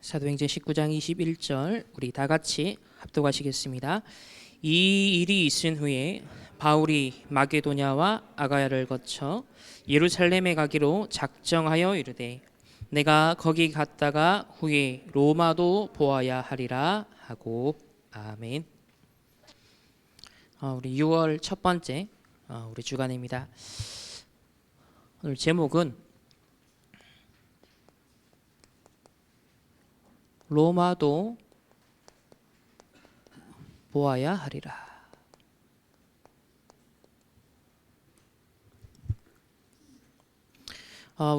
사도행전 19장 21절 우리 다 같이 합독하시겠습니다. 이 일이 있은 후에 바울이 마게도냐와 아가야를 거쳐 예루살렘에 가기로 작정하여 이르되 내가 거기 갔다가 후에 로마도 보아야 하리라 하고. 아멘. 우리 6월 첫 번째 우리 주간입니다. 오늘 제목은 로마도 보아야 하리라.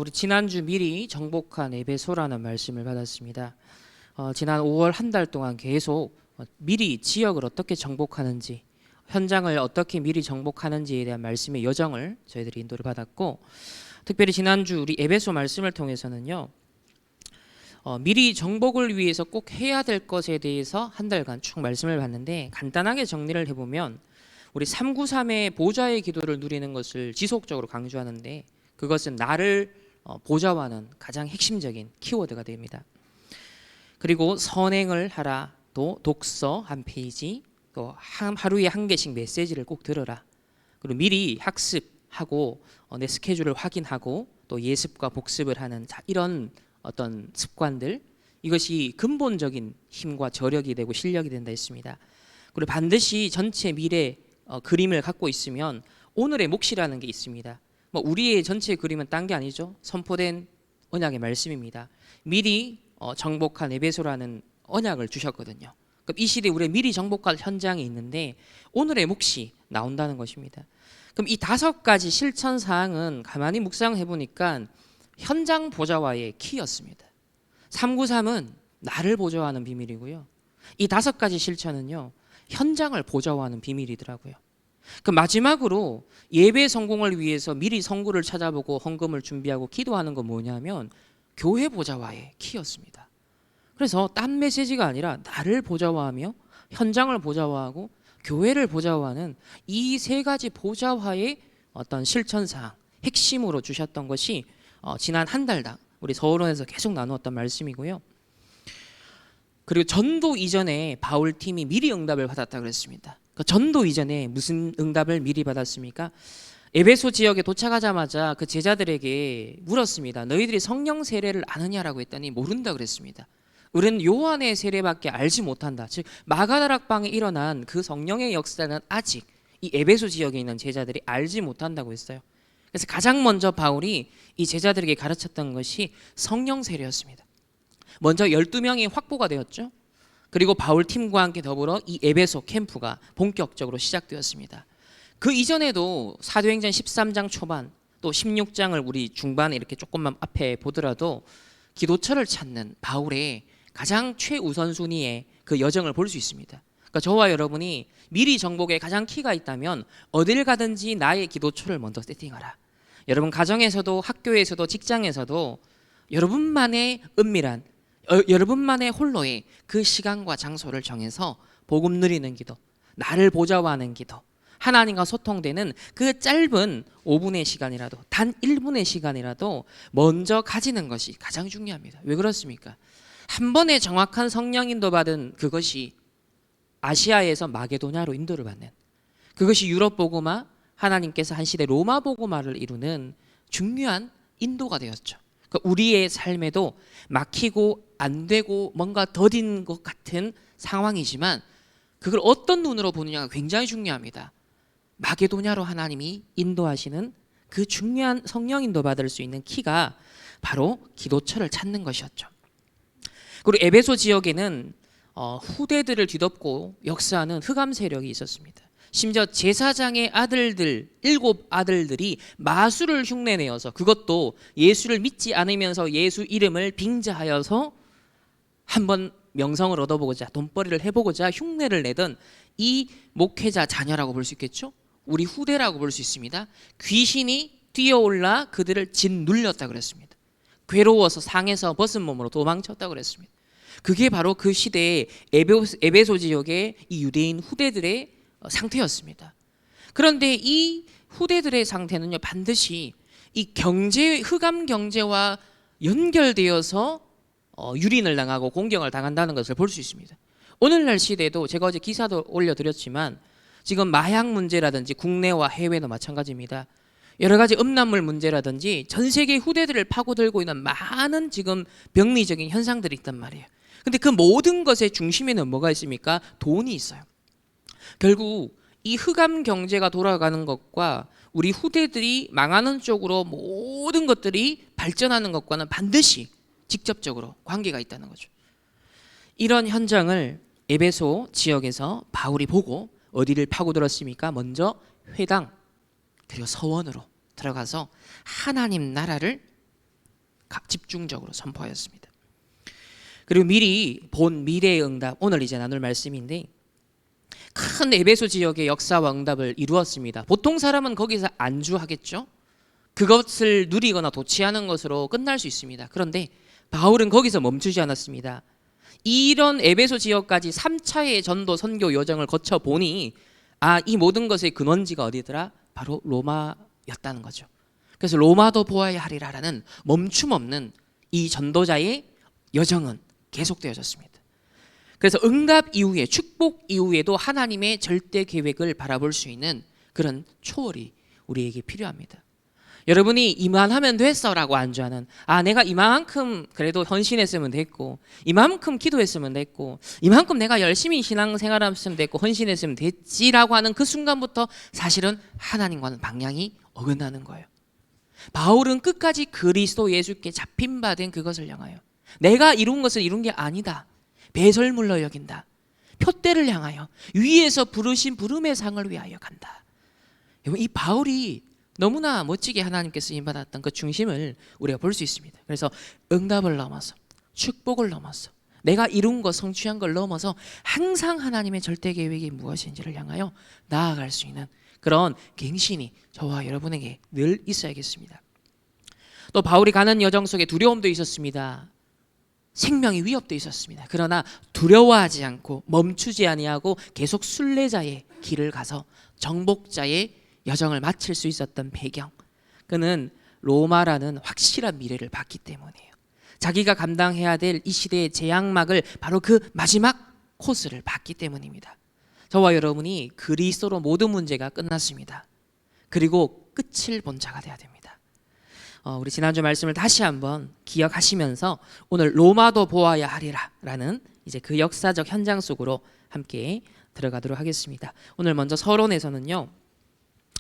우리 지난주 미리 정복한 에베소라는 말씀을 받았습니다. 지난 5월 한 달 동안 계속 미리 지역을 어떻게 정복하는지, 현장을 어떻게 미리 정복하는지에 대한 말씀의 여정을 저희들이 인도를 받았고, 특별히 지난주 우리 에베소 말씀을 통해서는요, 미리 정복을 위해서 꼭 해야 될 것에 대해서 한 달간 쭉 말씀을 봤는데, 간단하게 정리를 해보면 우리 393의 보좌의 기도를 누리는 것을 지속적으로 강조하는데, 그것은 나를 보좌하는 가장 핵심적인 키워드가 됩니다. 그리고 선행을 하라, 또 독서 한 페이지, 또 하루에 한 개씩 메시지를 꼭 들어라, 그리고 미리 학습하고 내 스케줄을 확인하고 또 예습과 복습을 하는 이런 어떤 습관들, 이것이 근본적인 힘과 저력이 되고 실력이 된다 했습니다. 그리고 반드시 전체 미래 그림을 갖고 있으면 오늘의 몫이라는 게 있습니다. 우리의 전체 그림은 딴 게 아니죠. 선포된 언약의 말씀입니다. 미리 정복한 에베소라는 언약을 주셨거든요. 그럼 이 시대에 우리가 미리 정복할 현장이 있는데 오늘의 몫이 나온다는 것입니다. 그럼 이 5가지 실천 사항은 가만히 묵상해 보니까 현장 보좌와의 키였습니다. 393은 나를 보좌하는 비밀이고요. 이 5가지 실천은요, 현장을 보좌하는 비밀이더라고요. 그 마지막으로 예배 성공을 위해서 미리 성구를 찾아보고 헌금을 준비하고 기도하는 건 뭐냐면 교회 보좌와의 키였습니다. 그래서 딴 메시지가 아니라 나를 보좌화하며 현장을 보좌화하고 교회를 보좌화하는 이 3가지 보좌화의 어떤 실천사항, 핵심으로 주셨던 것이 지난 한 달당 우리 서울원에서 계속 나누었던 말씀이고요. 그리고 전도 이전에 바울 팀이 미리 응답을 받았다 그랬습니다. 그 전도 이전에 무슨 응답을 미리 받았습니까? 에베소 지역에 도착하자마자 그 제자들에게 물었습니다. 너희들이 성령 세례를 아느냐라고 했더니 모른다 그랬습니다. 우리는 요한의 세례밖에 알지 못한다. 즉 마가다락방에 일어난 그 성령의 역사는 아직 이 에베소 지역에 있는 제자들이 알지 못한다고 했어요. 그래서 가장 먼저 바울이 이 제자들에게 가르쳤던 것이 성령 세례였습니다. 먼저 12명이 확보가 되었죠. 그리고 바울 팀과 함께 더불어 이 에베소 캠프가 본격적으로 시작되었습니다. 그 이전에도 사도행전 13장 초반 또 16장을 우리 중반에 이렇게 조금만 앞에 보더라도 기도처를 찾는 바울의 가장 최우선순위의 그 여정을 볼 수 있습니다. 그러니까 저와 여러분이 미리 정복에 가장 키가 있다면 어딜 가든지 나의 기도처를 먼저 세팅하라. 여러분 가정에서도 학교에서도 직장에서도 여러분만의 은밀한 여러분만의 홀로의 그 시간과 장소를 정해서 복음 누리는 기도, 나를 보좌하는 기도, 하나님과 소통되는 그 짧은 5분의 시간이라도, 단 1분의 시간이라도 먼저 가지는 것이 가장 중요합니다. 왜 그렇습니까? 한 번에 정확한 성령 인도 받은 그것이 아시아에서 마게도냐로 인도를 받는, 그것이 유럽 복음화, 하나님께서 한 시대 로마 복음화를 이루는 중요한 인도가 되었죠. 그러니까 우리의 삶에도 막히고 안 되고 뭔가 더딘 것 같은 상황이지만 그걸 어떤 눈으로 보느냐가 굉장히 중요합니다. 마게도냐로 하나님이 인도하시는 그 중요한 성령 인도 받을 수 있는 키가 바로 기도처를 찾는 것이었죠. 그리고 에베소 지역에는 후대들을 뒤덮고 역사하는 흑암 세력이 있었습니다. 심지어 제사장의 아들들 7 아들들이 마술을 흉내내어서, 그것도 예수를 믿지 않으면서 예수 이름을 빙자하여서 한번 명성을 얻어보고자, 돈벌이를 해보고자 흉내를 내던 이 목회자 자녀라고 볼 수 있겠죠. 우리 후대라고 볼 수 있습니다. 귀신이 뛰어올라 그들을 짓눌렸다 그랬습니다. 괴로워서 상에서 벗은 몸으로 도망쳤다 그랬습니다. 그게 바로 그 시대의 에베소 지역의 이 유대인 후대들의 상태였습니다. 그런데 이 후대들의 상태는요, 반드시 이 흑암 경제와 연결되어서 유린을 당하고 공경을 당한다는 것을 볼 수 있습니다. 오늘날 시대에도 제가 어제 기사도 올려드렸지만 지금 마약 문제라든지 국내와 해외도 마찬가지입니다. 여러 가지 음란물 문제라든지 전 세계 후대들을 파고들고 있는 많은 지금 병리적인 현상들이 있단 말이에요. 근데 그 모든 것의 중심에는 뭐가 있습니까? 돈이 있어요. 결국 이 흑암 경제가 돌아가는 것과 우리 후대들이 망하는 쪽으로 모든 것들이 발전하는 것과는 반드시 직접적으로 관계가 있다는 거죠. 이런 현장을 에베소 지역에서 바울이 보고 어디를 파고들었습니까? 먼저 회당 그리고 서원으로 들어가서 하나님 나라를 집중적으로 선포하였습니다. 그리고 미리 본 미래의 응답, 오늘 이제 나눌 말씀인데 큰 에베소 지역의 역사와 응답을 이루었습니다. 보통 사람은 거기서 안주하겠죠. 그것을 누리거나 도취하는 것으로 끝날 수 있습니다. 그런데 바울은 거기서 멈추지 않았습니다. 이런 에베소 지역까지 3차의 전도 선교 여정을 거쳐 보니 이 모든 것의 근원지가 어디더라? 바로 로마였다는 거죠. 그래서 로마도 보아야 하리라라는 멈춤 없는 이 전도자의 여정은 계속되어졌습니다. 그래서 응답 이후에 축복 이후에도 하나님의 절대 계획을 바라볼 수 있는 그런 초월이 우리에게 필요합니다. 여러분이 이만하면 됐어라고 안주하는 내가 이만큼 그래도 헌신했으면 됐고 이만큼 기도했으면 됐고 이만큼 내가 열심히 신앙생활했으면 됐고 헌신했으면 됐지라고 하는 그 순간부터 사실은 하나님과는 방향이 어긋나는 거예요. 바울은 끝까지 그리스도 예수께 잡힌 바 된 그것을 향하여 내가 이룬 것을 이룬 게 아니다. 배설물로 여긴다. 표대를 향하여 위에서 부르신 부름의 상을 위하여 간다. 이 바울이 너무나 멋지게 하나님께 쓰임받았던 그 중심을 우리가 볼 수 있습니다. 그래서 응답을 넘어서 축복을 넘어서 내가 이룬 것 성취한 걸 넘어서 항상 하나님의 절대 계획이 무엇인지를 향하여 나아갈 수 있는 그런 갱신이 저와 여러분에게 늘 있어야겠습니다. 또 바울이 가는 여정 속에 두려움도 있었습니다. 생명의 위협도 있었습니다. 그러나 두려워하지 않고 멈추지 아니하고 계속 순례자의 길을 가서 정복자의 여정을 마칠 수 있었던 배경, 그는 로마라는 확실한 미래를 봤기 때문이에요. 자기가 감당해야 될 이 시대의 재앙막을 바로 그 마지막 코스를 봤기 때문입니다. 저와 여러분이 그리스도로 모든 문제가 끝났습니다. 그리고 끝을 본 자가 되어야 됩니다. 우리 지난주 말씀을 다시 한번 기억하시면서 오늘 로마도 보아야 하리라 라는 이제 그 역사적 현장 속으로 함께 들어가도록 하겠습니다. 오늘 먼저 서론에서는요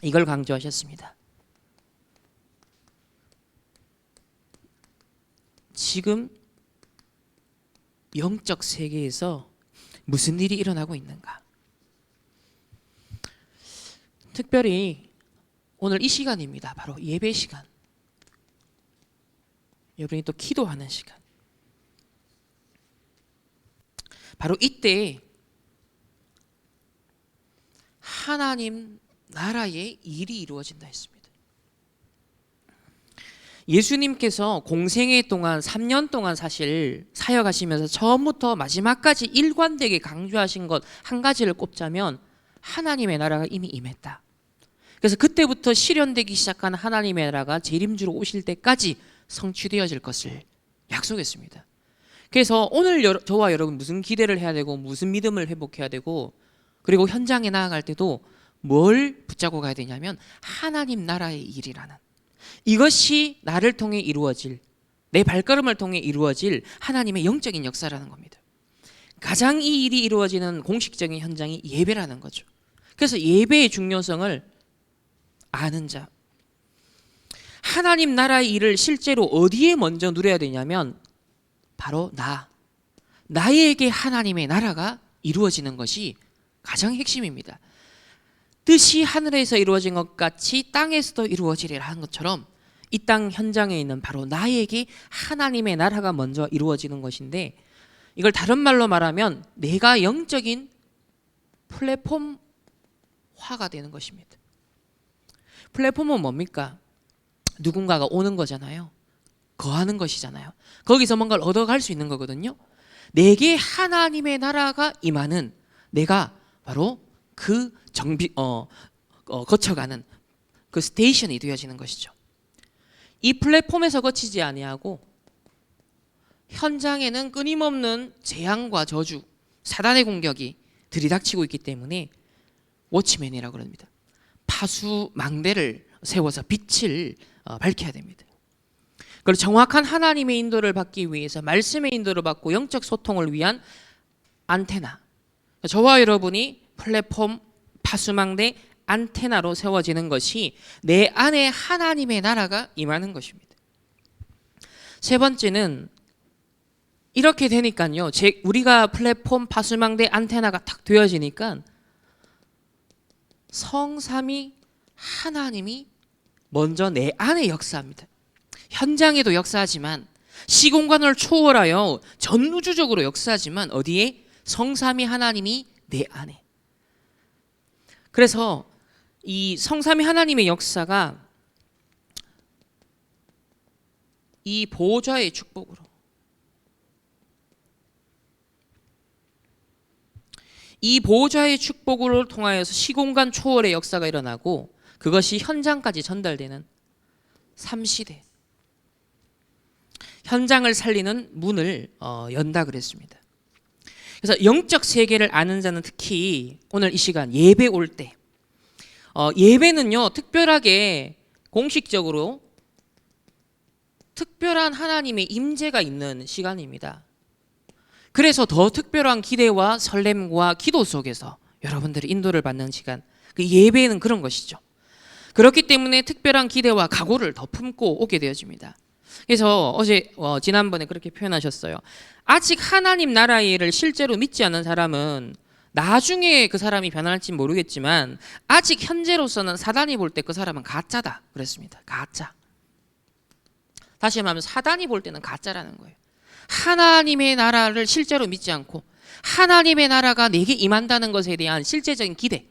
이걸 강조하셨습니다. 지금 영적 세계에서 무슨 일이 일어나고 있는가? 특별히 오늘 이 시간입니다. 바로 예배 시간. 여러분이 또 기도하는 시간. 바로 이때 하나님 나라의 일이 이루어진다 했습니다. 예수님께서 공생애 동안 3년 동안 사실 사역하시면서 처음부터 마지막까지 일관되게 강조하신 것 한 가지를 꼽자면 하나님의 나라가 이미 임했다. 그래서 그때부터 실현되기 시작한 하나님의 나라가 재림주로 오실 때까지 성취되어질 것을 약속했습니다. 그래서 오늘 저와 여러분 무슨 기대를 해야 되고 무슨 믿음을 회복해야 되고 그리고 현장에 나아갈 때도 뭘 붙잡고 가야 되냐면 하나님 나라의 일이라는 이것이 나를 통해 이루어질 내 발걸음을 통해 이루어질 하나님의 영적인 역사라는 겁니다. 가장 이 일이 이루어지는 공식적인 현장이 예배라는 거죠. 그래서 예배의 중요성을 아는 자, 하나님 나라의 일을 실제로 어디에 먼저 누려야 되냐면 바로 나에게 하나님의 나라가 이루어지는 것이 가장 핵심입니다. 뜻이 하늘에서 이루어진 것 같이 땅에서도 이루어지리라 하는 것처럼 이 땅 현장에 있는 바로 나에게 하나님의 나라가 먼저 이루어지는 것인데 이걸 다른 말로 말하면 내가 영적인 플랫폼화가 되는 것입니다. 플랫폼은 뭡니까? 누군가가 오는 거잖아요. 거하는 것이잖아요. 거기서 뭔가를 얻어갈 수 있는 거거든요. 내게 하나님의 나라가 임하는 내가 바로 그 거쳐가는 그 스테이션이 되어지는 것이죠. 이 플랫폼에서 거치지 아니하고 현장에는 끊임없는 재앙과 저주, 사단의 공격이 들이닥치고 있기 때문에 워치맨이라고 그럽니다. 파수망대를 세워서 빛을 밝혀야 됩니다. 그리고 정확한 하나님의 인도를 받기 위해서 말씀의 인도를 받고 영적 소통을 위한 안테나, 저와 여러분이 플랫폼 파수망대 안테나로 세워지는 것이 내 안에 하나님의 나라가 임하는 것입니다. 세 번째는 이렇게 되니까요, 우리가 플랫폼 파수망대 안테나가 딱 되어지니까 성삼위 하나님이 먼저 내 안에 역사합니다. 현장에도 역사하지만 시공간을 초월하여 전우주적으로 역사하지만 어디에? 성삼위 하나님이 내 안에. 그래서 이 성삼위 하나님의 역사가 이 보좌의 축복으로, 이 보좌의 축복으로 통하여서 시공간 초월의 역사가 일어나고 그것이 현장까지 전달되는 3시대, 현장을 살리는 문을 연다 그랬습니다. 그래서 영적 세계를 아는 자는 특히 오늘 이 시간 예배 올 때, 예배는요 특별하게 공식적으로 특별한 하나님의 임재가 있는 시간입니다. 그래서 더 특별한 기대와 설렘과 기도 속에서 여러분들이 인도를 받는 시간, 그 예배는 그런 것이죠. 그렇기 때문에 특별한 기대와 각오를 더 품고 오게 되어집니다. 그래서 지난번에 그렇게 표현하셨어요. 아직 하나님 나라의 일을 실제로 믿지 않는 사람은 나중에 그 사람이 변할지 모르겠지만 아직 현재로서는 사단이 볼 때 그 사람은 가짜다 그랬습니다. 가짜. 다시 말하면 사단이 볼 때는 가짜라는 거예요. 하나님의 나라를 실제로 믿지 않고 하나님의 나라가 내게 임한다는 것에 대한 실제적인 기대,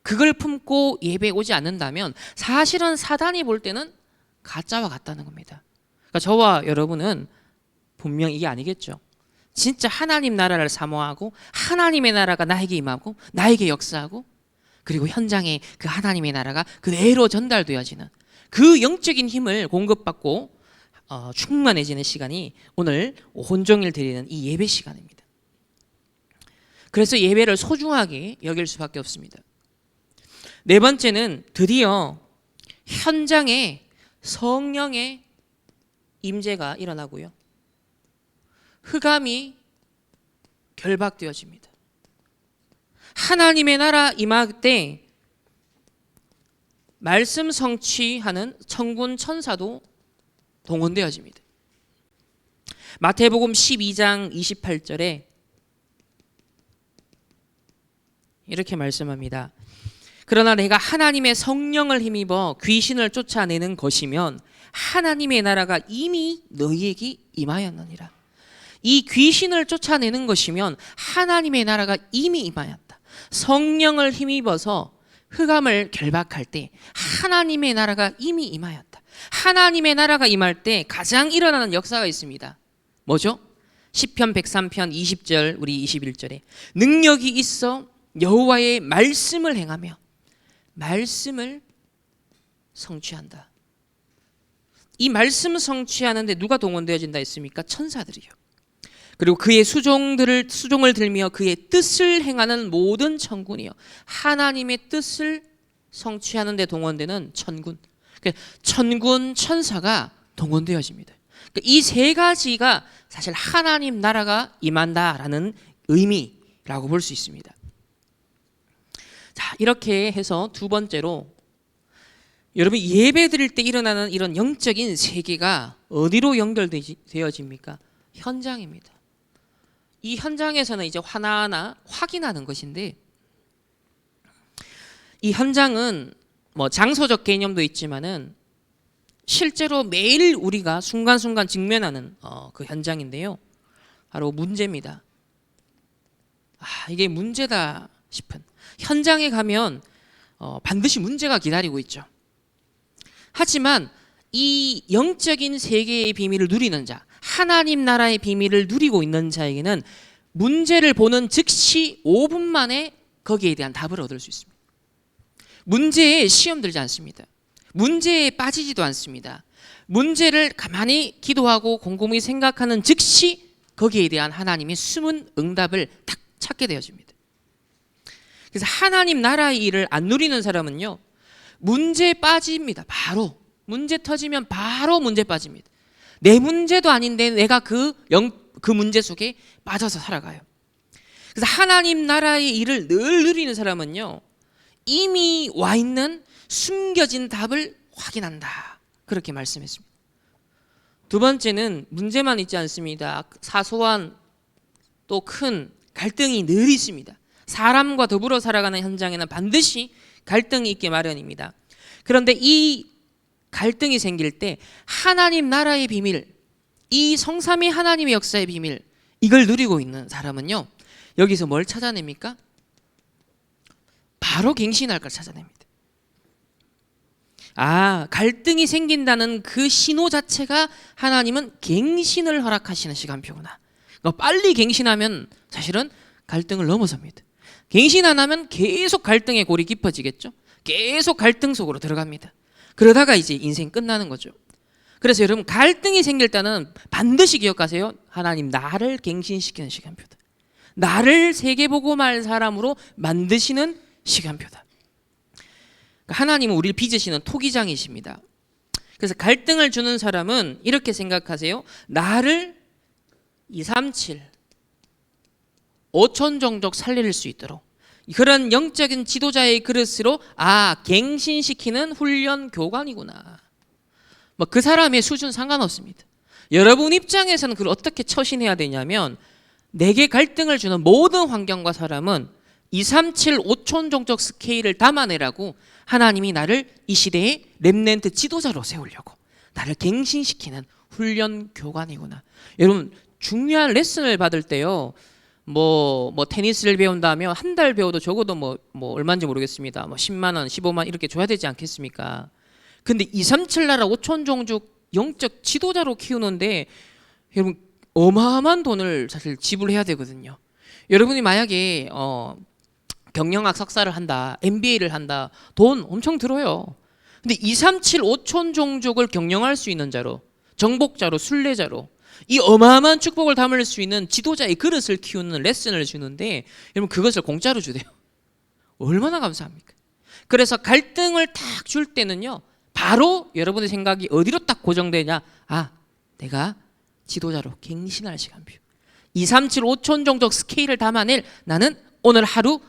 그걸 품고 예배에 오지 않는다면 사실은 사단이 볼 때는 가짜와 같다는 겁니다. 그러니까 저와 여러분은 분명 이게 아니겠죠. 진짜 하나님 나라를 사모하고 하나님의 나라가 나에게 임하고 나에게 역사하고 그리고 현장에 그 하나님의 나라가 그대로 전달되어지는 그 영적인 힘을 공급받고 충만해지는 시간이 오늘 온종일 드리는 이 예배 시간입니다. 그래서 예배를 소중하게 여길 수밖에 없습니다. 네 번째는 드디어 현장에 성령의 임재가 일어나고요, 흑암이 결박되어집니다. 하나님의 나라 임할 때 말씀 성취하는 천군 천사도 동원되어집니다. 마태복음 12장 28절에 이렇게 말씀합니다. 그러나 내가 하나님의 성령을 힘입어 귀신을 쫓아내는 것이면 하나님의 나라가 이미 너희에게 임하였느니라. 이 귀신을 쫓아내는 것이면 하나님의 나라가 이미 임하였다. 성령을 힘입어서 흑암을 결박할 때 하나님의 나라가 이미 임하였다. 하나님의 나라가 임할 때 가장 일어나는 역사가 있습니다. 뭐죠? 시편 103편 20절 우리 21절에 능력이 있어 여호와의 말씀을 행하며 말씀을 성취한다. 이 말씀 성취하는데 누가 동원되어진다 했습니까? 천사들이요. 그리고 그의 수종을 들며 그의 뜻을 행하는 모든 천군이요. 하나님의 뜻을 성취하는 데 동원되는 천군. 천군 천사가 동원되어집니다. 이 세 가지가 사실 하나님 나라가 임한다라는 의미라고 볼 수 있습니다. 자, 이렇게 해서 두 번째로 여러분 예배 드릴 때 일어나는 이런 영적인 세계가 어디로 연결되어집니까? 현장입니다. 이 현장에서는 이제 하나하나 확인하는 것인데, 이 현장은 뭐 장소적 개념도 있지만은 실제로 매일 우리가 순간순간 직면하는 그 현장인데요, 바로 문제입니다. 이게 문제다 싶은 현장에 가면 반드시 문제가 기다리고 있죠. 하지만 이 영적인 세계의 비밀을 누리는 자, 하나님 나라의 비밀을 누리고 있는 자에게는 문제를 보는 즉시 5분 만에 거기에 대한 답을 얻을 수 있습니다. 문제에 시험 들지 않습니다. 문제에 빠지지도 않습니다. 문제를 가만히 기도하고 곰곰이 생각하는 즉시 거기에 대한 하나님의 숨은 응답을 딱 찾게 되어집니다. 그래서 하나님 나라의 일을 안 누리는 사람은요, 문제에 빠집니다. 바로 문제 터지면 바로 문제 빠집니다. 내 문제도 아닌데 내가 그 문제 속에 빠져서 살아가요. 그래서 하나님 나라의 일을 늘 누리는 사람은요, 이미 와 있는 숨겨진 답을 확인한다. 그렇게 말씀했습니다. 두 번째는 문제만 있지 않습니다. 사소한 또 큰 갈등이 늘 있습니다. 사람과 더불어 살아가는 현장에는 반드시 갈등이 있게 마련입니다. 그런데 이 갈등이 생길 때 하나님 나라의 비밀, 이 성삼위 하나님의 역사의 비밀, 이걸 누리고 있는 사람은요, 여기서 뭘 찾아냅니까? 바로 갱신할 걸 찾아냅니다. 갈등이 생긴다는 그 신호 자체가 하나님은 갱신을 허락하시는 시간표구나. 그러니까 빨리 갱신하면 사실은 갈등을 넘어섭니다. 갱신 안 하면 계속 갈등의 골이 깊어지겠죠. 계속 갈등 속으로 들어갑니다. 그러다가 이제 인생 끝나는 거죠. 그래서 여러분, 갈등이 생길 때는 반드시 기억하세요. 하나님 나를 갱신시키는 시간표다. 나를 세계보고말 사람으로 만드시는 시간표다. 하나님은 우리를 빚으시는 토기장이십니다. 그래서 갈등을 주는 사람은 이렇게 생각하세요. 나를 237, 5천 종족 살릴 수 있도록 그런 영적인 지도자의 그릇으로 갱신시키는 훈련 교관이구나. 그 사람의 수준 상관없습니다. 여러분 입장에서는 그걸 어떻게 처신해야 되냐면, 내게 갈등을 주는 모든 환경과 사람은 237, 5천 종족 스케일을 담아내라고 하나님이 나를 이 시대의 렘넌트 지도자로 세우려고 나를 갱신시키는 훈련 교관이구나. 여러분, 중요한 레슨을 받을 때요, 테니스를 배운다면 한 달 배워도 적어도 얼마인지 모르겠습니다. 10만 원, 15만 원 이렇게 줘야 되지 않겠습니까? 근데 237 나라 5천 종족 영적 지도자로 키우는데 여러분 어마어마한 돈을 사실 지불해야 되거든요. 여러분이 만약에 경영학 석사를 한다, MBA를 한다, 돈 엄청 들어요. 근데 237 5천 종족을 경영할 수 있는 자로, 정복자로, 순례자로 이 어마어마한 축복을 담을 수 있는 지도자의 그릇을 키우는 레슨을 주는데 여러분 그것을 공짜로 주대요. 얼마나 감사합니까? 그래서 갈등을 딱 줄 때는요, 바로 여러분의 생각이 어디로 딱 고정되냐? 내가 지도자로 갱신할 시간표. 237 5천 종족 스케일을 담아낼 나는 오늘 하루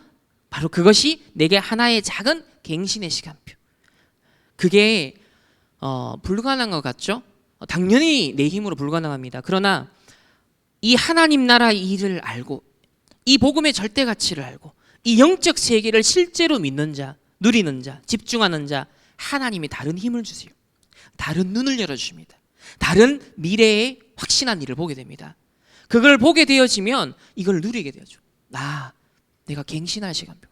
바로 그것이 내게 하나의 작은 갱신의 시간표. 그게 불가능한 것 같죠? 당연히 내 힘으로 불가능합니다. 그러나 이 하나님 나라의 일을 알고 이 복음의 절대 가치를 알고 이 영적 세계를 실제로 믿는 자, 누리는 자, 집중하는 자, 하나님이 다른 힘을 주세요. 다른 눈을 열어주십니다. 다른 미래의 확신한 일을 보게 됩니다. 그걸 보게 되어지면 이걸 누리게 되죠. 내가 갱신할 시간표.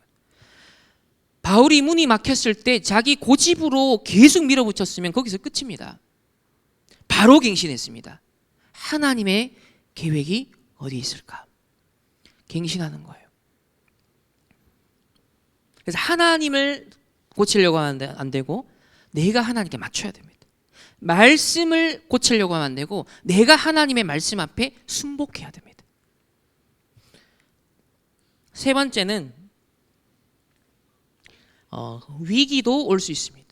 바울이 문이 막혔을 때 자기 고집으로 계속 밀어붙였으면 거기서 끝입니다. 바로 갱신했습니다. 하나님의 계획이 어디 있을까? 갱신하는 거예요. 그래서 하나님을 고치려고 하면 안 되고 내가 하나님께 맞춰야 됩니다. 말씀을 고치려고 하면 안 되고 내가 하나님의 말씀 앞에 순복해야 됩니다. 세 번째는 위기도 올 수 있습니다.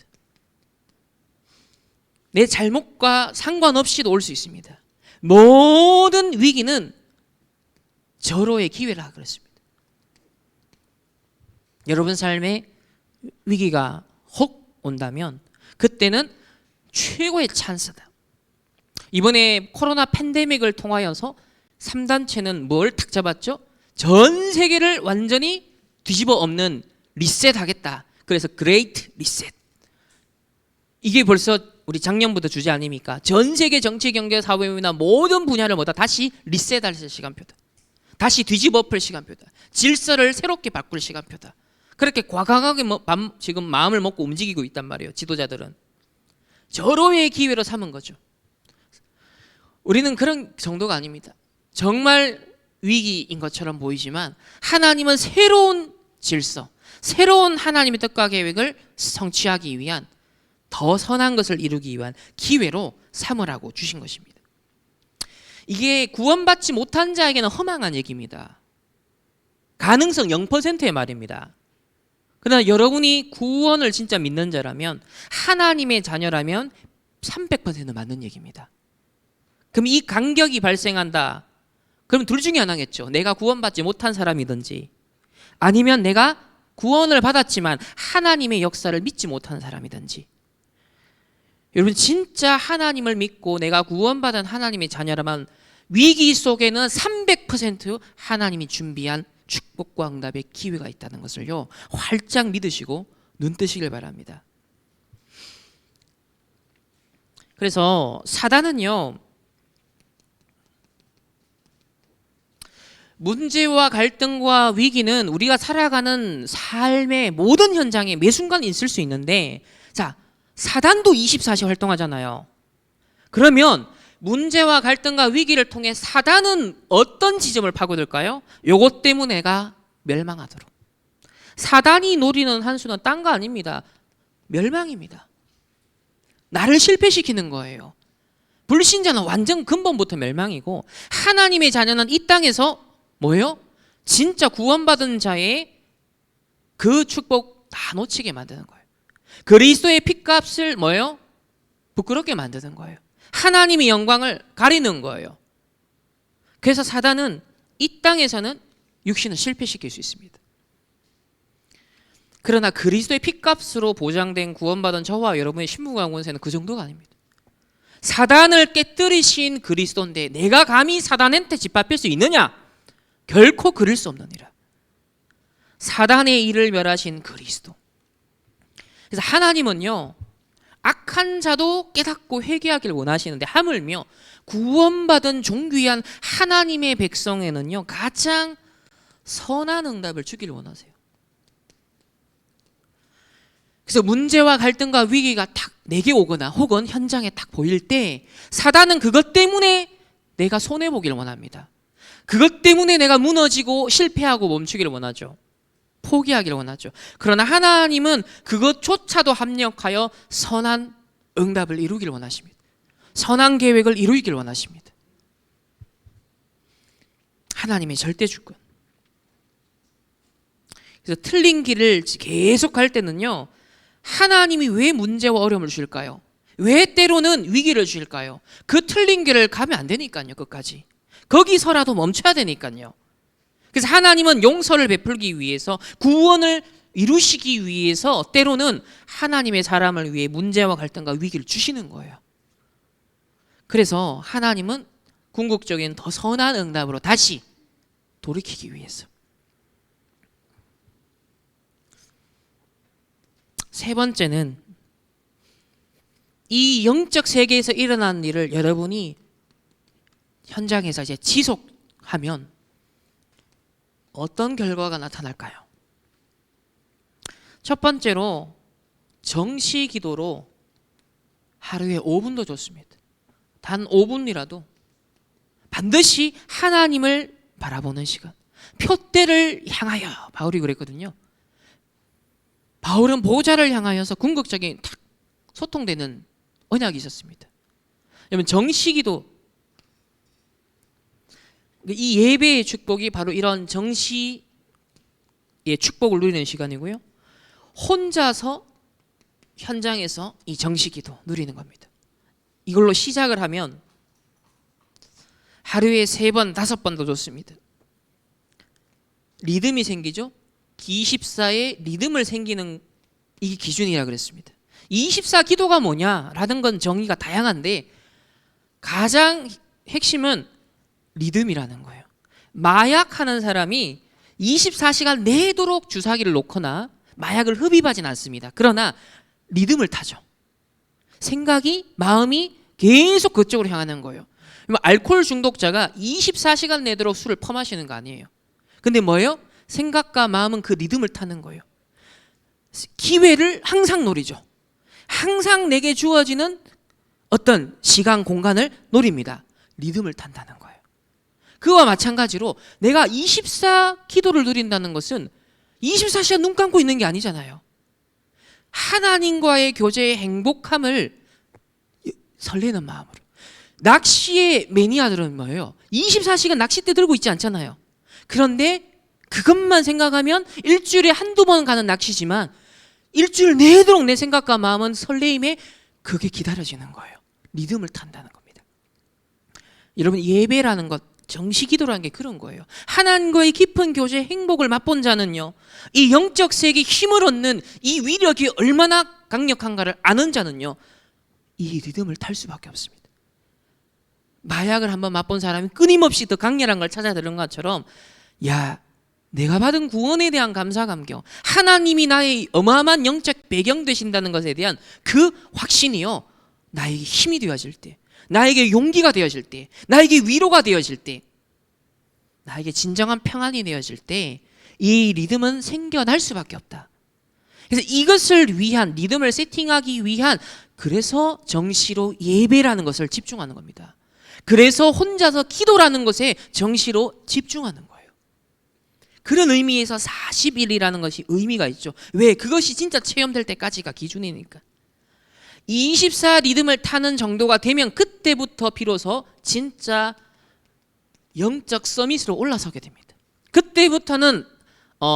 내 잘못과 상관없이도 올 수 있습니다. 모든 위기는 절호의 기회라 그랬습니다. 여러분 삶에 위기가 혹 온다면 그때는 최고의 찬스다. 이번에 코로나 팬데믹을 통하여서 3단체는 뭘 탁 잡았죠? 전 세계를 완전히 뒤집어 엎는 리셋하겠다. 그래서 그레이트 리셋. 이게 벌써 우리 작년부터 주제 아닙니까? 전 세계 정치, 경제, 사회나 모든 분야를 모두 다시 리셋할 시간표다. 다시 뒤집어 엎을 시간표다. 질서를 새롭게 바꿀 시간표다. 그렇게 과감하게 지금 마음을 먹고 움직이고 있단 말이에요. 지도자들은. 절호의 기회로 삼은 거죠. 우리는 그런 정도가 아닙니다. 정말 위기인 것처럼 보이지만 하나님은 새로운 질서, 새로운 하나님의 뜻과 계획을 성취하기 위한 더 선한 것을 이루기 위한 기회로 삼으라고 주신 것입니다. 이게 구원받지 못한 자에게는 허망한 얘기입니다. 가능성 0%의 말입니다. 그러나 여러분이 구원을 진짜 믿는 자라면, 하나님의 자녀라면 300% 맞는 얘기입니다. 그럼 이 간격이 발생한다. 그럼 둘 중에 하나겠죠. 내가 구원받지 못한 사람이든지, 아니면 내가 구원을 받았지만 하나님의 역사를 믿지 못하는 사람이든지. 여러분, 진짜 하나님을 믿고 내가 구원받은 하나님의 자녀라면 위기 속에는 300% 하나님이 준비한 축복과 응답의 기회가 있다는 것을요, 활짝 믿으시고 눈 뜨시길 바랍니다. 그래서 사단은요, 문제와 갈등과 위기는 우리가 살아가는 삶의 모든 현장에 매 순간 있을 수 있는데, 자, 사단도 24시 활동하잖아요. 그러면 문제와 갈등과 위기를 통해 사단은 어떤 지점을 파고들까요? 요것 때문에 내가 멸망하도록. 사단이 노리는 한 수는 딴 거 아닙니다. 멸망입니다. 나를 실패시키는 거예요. 불신자는 완전 근본부터 멸망이고, 하나님의 자녀는 이 땅에서 뭐예요? 진짜 구원받은 자의 그 축복 다 놓치게 만드는 거예요. 그리스도의 핏값을 뭐예요? 부끄럽게 만드는 거예요. 하나님의 영광을 가리는 거예요. 그래서 사단은 이 땅에서는 육신을 실패시킬 수 있습니다. 그러나 그리스도의 핏값으로 보장된 구원받은 저와 여러분의 신부가 권세는 그 정도가 아닙니다. 사단을 깨뜨리신 그리스도인데 내가 감히 사단한테 짓밟힐 수 있느냐? 결코 그럴 수 없느니라. 사단의 일을 멸하신 그리스도. 그래서 하나님은요, 악한 자도 깨닫고 회개하기를 원하시는데, 하물며 구원받은 존귀한 하나님의 백성에는요, 가장 선한 응답을 주기를 원하세요. 그래서 문제와 갈등과 위기가 딱 내게 오거나 혹은 현장에 딱 보일 때, 사단은 그것 때문에 내가 손해보기를 원합니다. 그것 때문에 내가 무너지고 실패하고 멈추기를 원하죠. 포기하기를 원하죠. 그러나 하나님은 그것조차도 합력하여 선한 응답을 이루기를 원하십니다. 선한 계획을 이루기를 원하십니다. 하나님의 절대 주권. 그래서 틀린 길을 계속 갈 때는요, 하나님이 왜 문제와 어려움을 주실까요? 왜 때로는 위기를 주실까요? 그 틀린 길을 가면 안 되니까요. 끝까지 거기서라도 멈춰야 되니까요. 그래서 하나님은 용서를 베풀기 위해서, 구원을 이루시기 위해서 때로는 하나님의 사람을 위해 문제와 갈등과 위기를 주시는 거예요. 그래서 하나님은 궁극적인 더 선한 응답으로 다시 돌이키기 위해서. 세 번째는 이 영적 세계에서 일어나는 일을 여러분이 현장에서 이제 지속하면 어떤 결과가 나타날까요? 첫 번째로 정시 기도로 하루에 5분도 좋습니다. 단 5분이라도 반드시 하나님을 바라보는 시간, 표대를 향하여, 바울이 그랬거든요. 바울은 보좌를 향하여서 궁극적인 탁 소통되는 언약이 있었습니다. 여러분, 정시기도, 이 예배의 축복이 바로 이런 정시의 축복을 누리는 시간이고요, 혼자서 현장에서 이 정시기도 누리는 겁니다. 이걸로 시작을 하면 하루에 3번, 5번도 좋습니다. 리듬이 생기죠. 기십사의 리듬을 생기는 이게 기준이라 그랬습니다. 24 기도가 뭐냐라는 건 정의가 다양한데, 가장 핵심은 리듬이라는 거예요. 마약하는 사람이 24시간 내도록 주사기를 놓거나 마약을 흡입하진 않습니다. 그러나 리듬을 타죠. 생각이, 마음이 계속 그쪽으로 향하는 거예요. 알코올 중독자가 24시간 내도록 술을 퍼마시는 거 아니에요. 근데 뭐예요? 생각과 마음은 그 리듬을 타는 거예요. 기회를 항상 노리죠. 항상 내게 주어지는 어떤 시간, 공간을 노립니다. 리듬을 탄다는 거예요. 그와 마찬가지로 내가 24 기도를 누린다는 것은 24시간 눈 감고 있는 게 아니잖아요. 하나님과의 교제의 행복함을 설레는 마음으로. 낚시의 매니아들은 뭐예요? 24시간 낚싯대 들고 있지 않잖아요. 그런데 그것만 생각하면 일주일에 한두 번 가는 낚시지만 일주일 내도록 내 생각과 마음은 설레임에 그게 기다려지는 거예요. 리듬을 탄다는 겁니다. 여러분, 예배라는 것, 정시기도라는 게 그런 거예요. 하나님과의 깊은 교제의 행복을 맛본 자는요, 이 영적 세계에 힘을 얻는 이 위력이 얼마나 강력한가를 아는 자는요, 이 리듬을 탈 수밖에 없습니다. 마약을 한번 맛본 사람이 끊임없이 더 강렬한 걸 찾아 들은 것처럼, 야, 내가 받은 구원에 대한 감사 감격, 하나님이 나의 어마어마한 영적 배경 되신다는 것에 대한 그 확신이요, 나에게 힘이 되어질 때, 나에게 용기가 되어질 때, 나에게 위로가 되어질 때, 나에게 진정한 평안이 되어질 때 이 리듬은 생겨날 수밖에 없다. 그래서 이것을 위한, 리듬을 세팅하기 위한, 그래서 정시로 예배라는 것을 집중하는 겁니다. 그래서 혼자서 기도라는 것에 정시로 집중하는 거예요. 그런 의미에서 40일이라는 것이 의미가 있죠. 왜? 그것이 진짜 체험될 때까지가 기준이니까. 24 리듬을 타는 정도가 되면 그때부터 비로소 진짜 영적 서밋으로 올라서게 됩니다. 그때부터는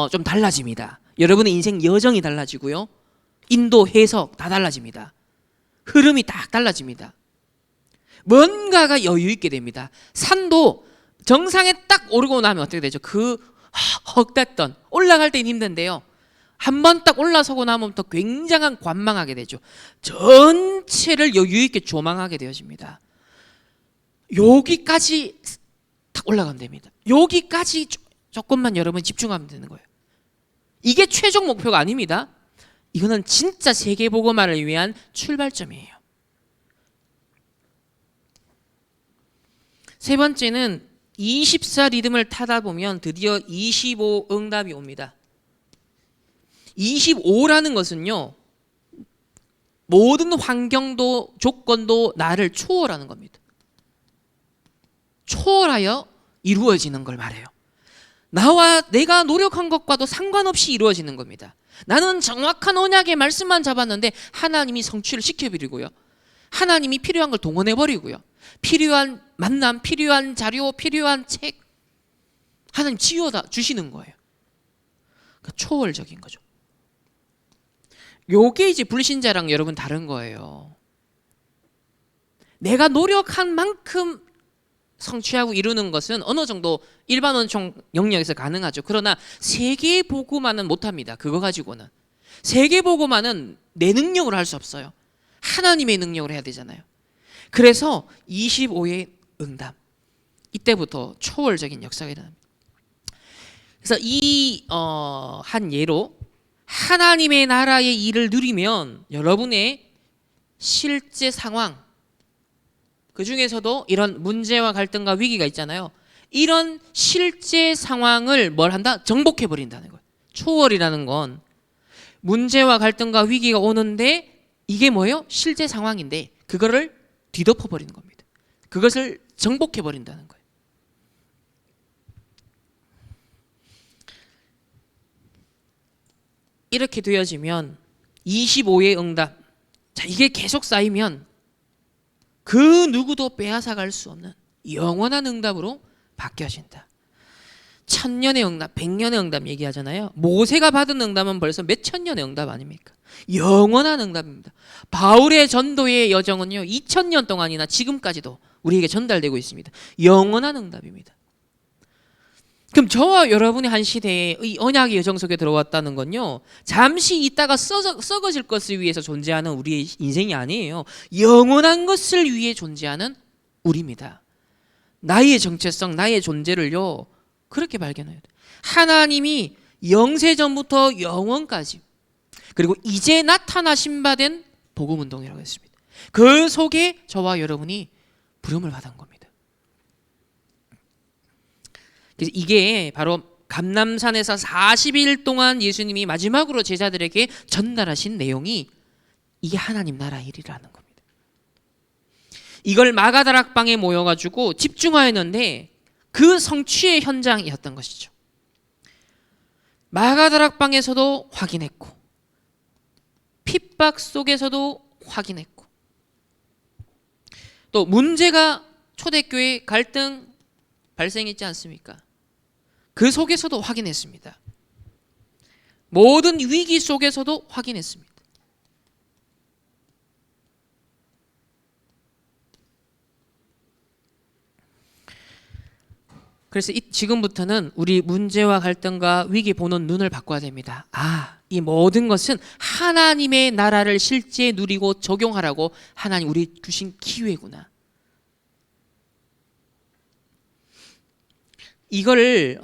좀 달라집니다. 여러분의 인생 여정이 달라지고요, 인도, 해석 다 달라집니다. 흐름이 딱 달라집니다. 뭔가가 여유 있게 됩니다. 산도 정상에 딱 오르고 나면 어떻게 되죠? 그 헉댔던, 올라갈 땐 힘든데요, 한 번 딱 올라서고 나면부터 굉장한 관망하게 되죠. 전체를 여유 있게 조망하게 되어집니다. 여기까지 딱 올라가면 됩니다. 여기까지 조금만 여러분 집중하면 되는 거예요. 이게 최종 목표가 아닙니다. 이거는 진짜 세계복음화를 위한 출발점이에요. 세 번째는 24 리듬을 타다 보면 드디어 25 응답이 옵니다. 25라는 것은요, 모든 환경도 조건도 나를 초월하는 겁니다. 초월하여 이루어지는 걸 말해요. 나와 내가 노력한 것과도 상관없이 이루어지는 겁니다. 나는 정확한 언약의 말씀만 잡았는데 하나님이 성취를 시켜버리고요, 하나님이 필요한 걸 동원해버리고요, 필요한 만남, 필요한 자료, 필요한 책, 하나님 지어다 주시는 거예요. 그러니까 초월적인 거죠. 요게 이제 불신자랑 여러분 다른 거예요. 내가 노력한 만큼 성취하고 이루는 것은 어느 정도 일반 원총 영역에서 가능하죠. 그러나 세계 보고만은 못합니다. 그거 가지고는. 세계 보고만은 내 능력으로 할 수 없어요. 하나님의 능력으로 해야 되잖아요. 그래서 25의 응답, 이때부터 초월적인 역사가 일어납니다. 그래서 이 한 예로, 하나님의 나라의 일을 누리면 여러분의 실제 상황, 그 중에서도 이런 문제와 갈등과 위기가 있잖아요. 이런 실제 상황을 뭘 한다? 정복해 버린다는 거예요. 초월이라는 건 문제와 갈등과 위기가 오는데 이게 뭐예요? 실제 상황인데 그거를 뒤덮어 버리는 겁니다. 그것을 정복해 버린다는 거예요. 이렇게 되어지면 25의 응답, 자, 이게 계속 쌓이면 그 누구도 빼앗아갈 수 없는 영원한 응답으로 바뀌어진다. 1000년의 응답, 100년의 응답 얘기하잖아요. 모세가 받은 응답은 벌써 몇 천년의 응답 아닙니까? 영원한 응답입니다. 바울의 전도의 여정은요, 2000년 동안이나 지금까지도 우리에게 전달되고 있습니다. 영원한 응답입니다. 그럼 저와 여러분이 한 시대에 이 언약의 여정 속에 들어왔다는 건요, 잠시 있다가 썩어질 것을 위해서 존재하는 우리의 인생이 아니에요. 영원한 것을 위해 존재하는 우리입니다. 나의 정체성, 나의 존재를요, 그렇게 발견해야 돼요. 하나님이 영세전부터 영원까지, 그리고 이제 나타나신 바 된 복음운동이라고 했습니다. 그 속에 저와 여러분이 부름을 받은 겁니다. 그래서 이게 바로 감람산에서 40일 동안 예수님이 마지막으로 제자들에게 전달하신 내용이 이게 하나님 나라 일이라는 겁니다. 이걸 마가다락방에 모여가지고 집중하였는데 그 성취의 현장이었던 것이죠. 마가다락방에서도 확인했고 핍박 속에서도 확인했고, 또 문제가 초대교회 갈등 발생했지 않습니까? 그 속에서도 확인했습니다. 모든 위기 속에서도 확인했습니다. 그래서 지금부터는 우리 문제와 갈등과 위기 보는 눈을 바꿔야 됩니다. 이 모든 것은 하나님의 나라를 실제 누리고 적용하라고 하나님 우리 주신 기회구나. 이거를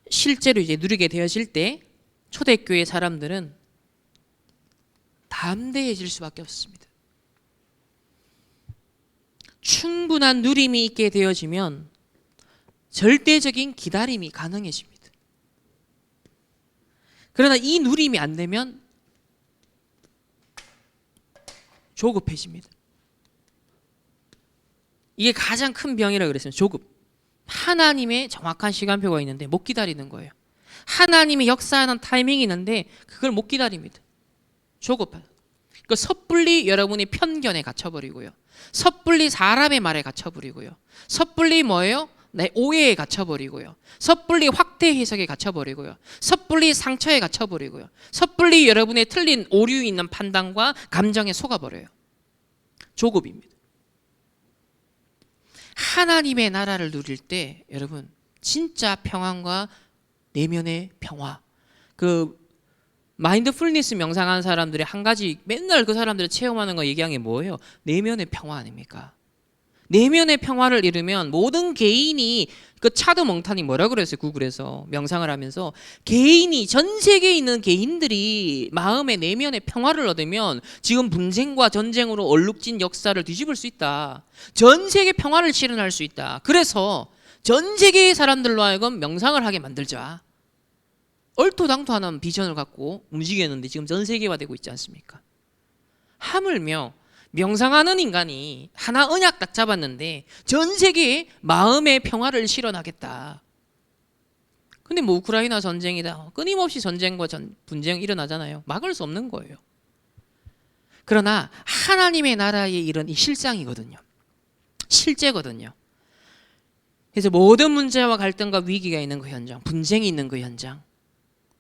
실제로 이제 누리게 되어질 때 초대교회 사람들은 담대해질 수밖에 없습니다. 충분한 누림이 있게 되어지면 절대적인 기다림이 가능해집니다. 그러나 이 누림이 안 되면 조급해집니다. 이게 가장 큰 병이라고 그랬습니다. 조급. 하나님의 정확한 시간표가 있는데 못 기다리는 거예요. 하나님이 역사하는 타이밍이 있는데 그걸 못 기다립니다. 조급해요. 그 섣불리 여러분이 편견에 갇혀버리고요. 섣불리 사람의 말에 갇혀버리고요. 섣불리 뭐예요? 내 오해에 갇혀버리고요. 섣불리 확대 해석에 갇혀버리고요. 섣불리 상처에 갇혀버리고요. 섣불리 여러분의 틀린 오류 있는 판단과 감정에 속아버려요. 조급입니다. 하나님의 나라를 누릴 때 여러분 진짜 평안과 내면의 평화, 그 마인드풀니스 명상하는 사람들이 한 가지 맨날 그 사람들이 체험하는 거 얘기하는 게 뭐예요? 내면의 평화 아닙니까? 내면의 평화를 잃으면 모든 개인이, 그 차드 몽탄이 뭐라 그랬어요? 구글에서 명상을 하면서 개인이, 전 세계에 있는 개인들이 마음의 내면의 평화를 얻으면 지금 분쟁과 전쟁으로 얼룩진 역사를 뒤집을 수 있다. 전 세계 평화를 실현할 수 있다. 그래서 전 세계의 사람들로 하여금 명상을 하게 만들자. 얼토당토하는 비전을 갖고 움직였는데 지금 전 세계화되고 있지 않습니까? 하물며 명상하는 인간이 하나 언약 딱 잡았는데 전 세계에 마음의 평화를 실현하겠다. 근데 뭐 우크라이나 전쟁이다. 끊임없이 전쟁과 분쟁 일어나잖아요. 막을 수 없는 거예요. 그러나 하나님의 나라의 일은 이 실상이거든요. 실제거든요. 그래서 모든 문제와 갈등과 위기가 있는 그 현장, 분쟁이 있는 그 현장,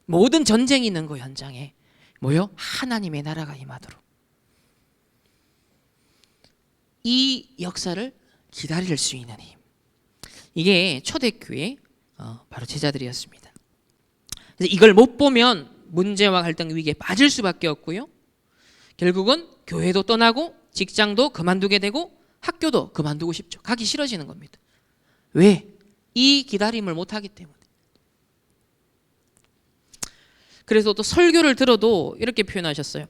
모든 전쟁이 있는 그 현장에 뭐요? 하나님의 나라가 임하도록 이 역사를 기다릴 수 있는 힘. 이게 초대교회 바로 제자들이었습니다. 그래서 이걸 못 보면 문제와 갈등 위기에 빠질 수밖에 없고요. 결국은 교회도 떠나고 직장도 그만두게 되고 학교도 그만두고 싶죠. 가기 싫어지는 겁니다. 왜? 이 기다림을 못하기 때문에. 그래서 또 설교를 들어도 이렇게 표현하셨어요.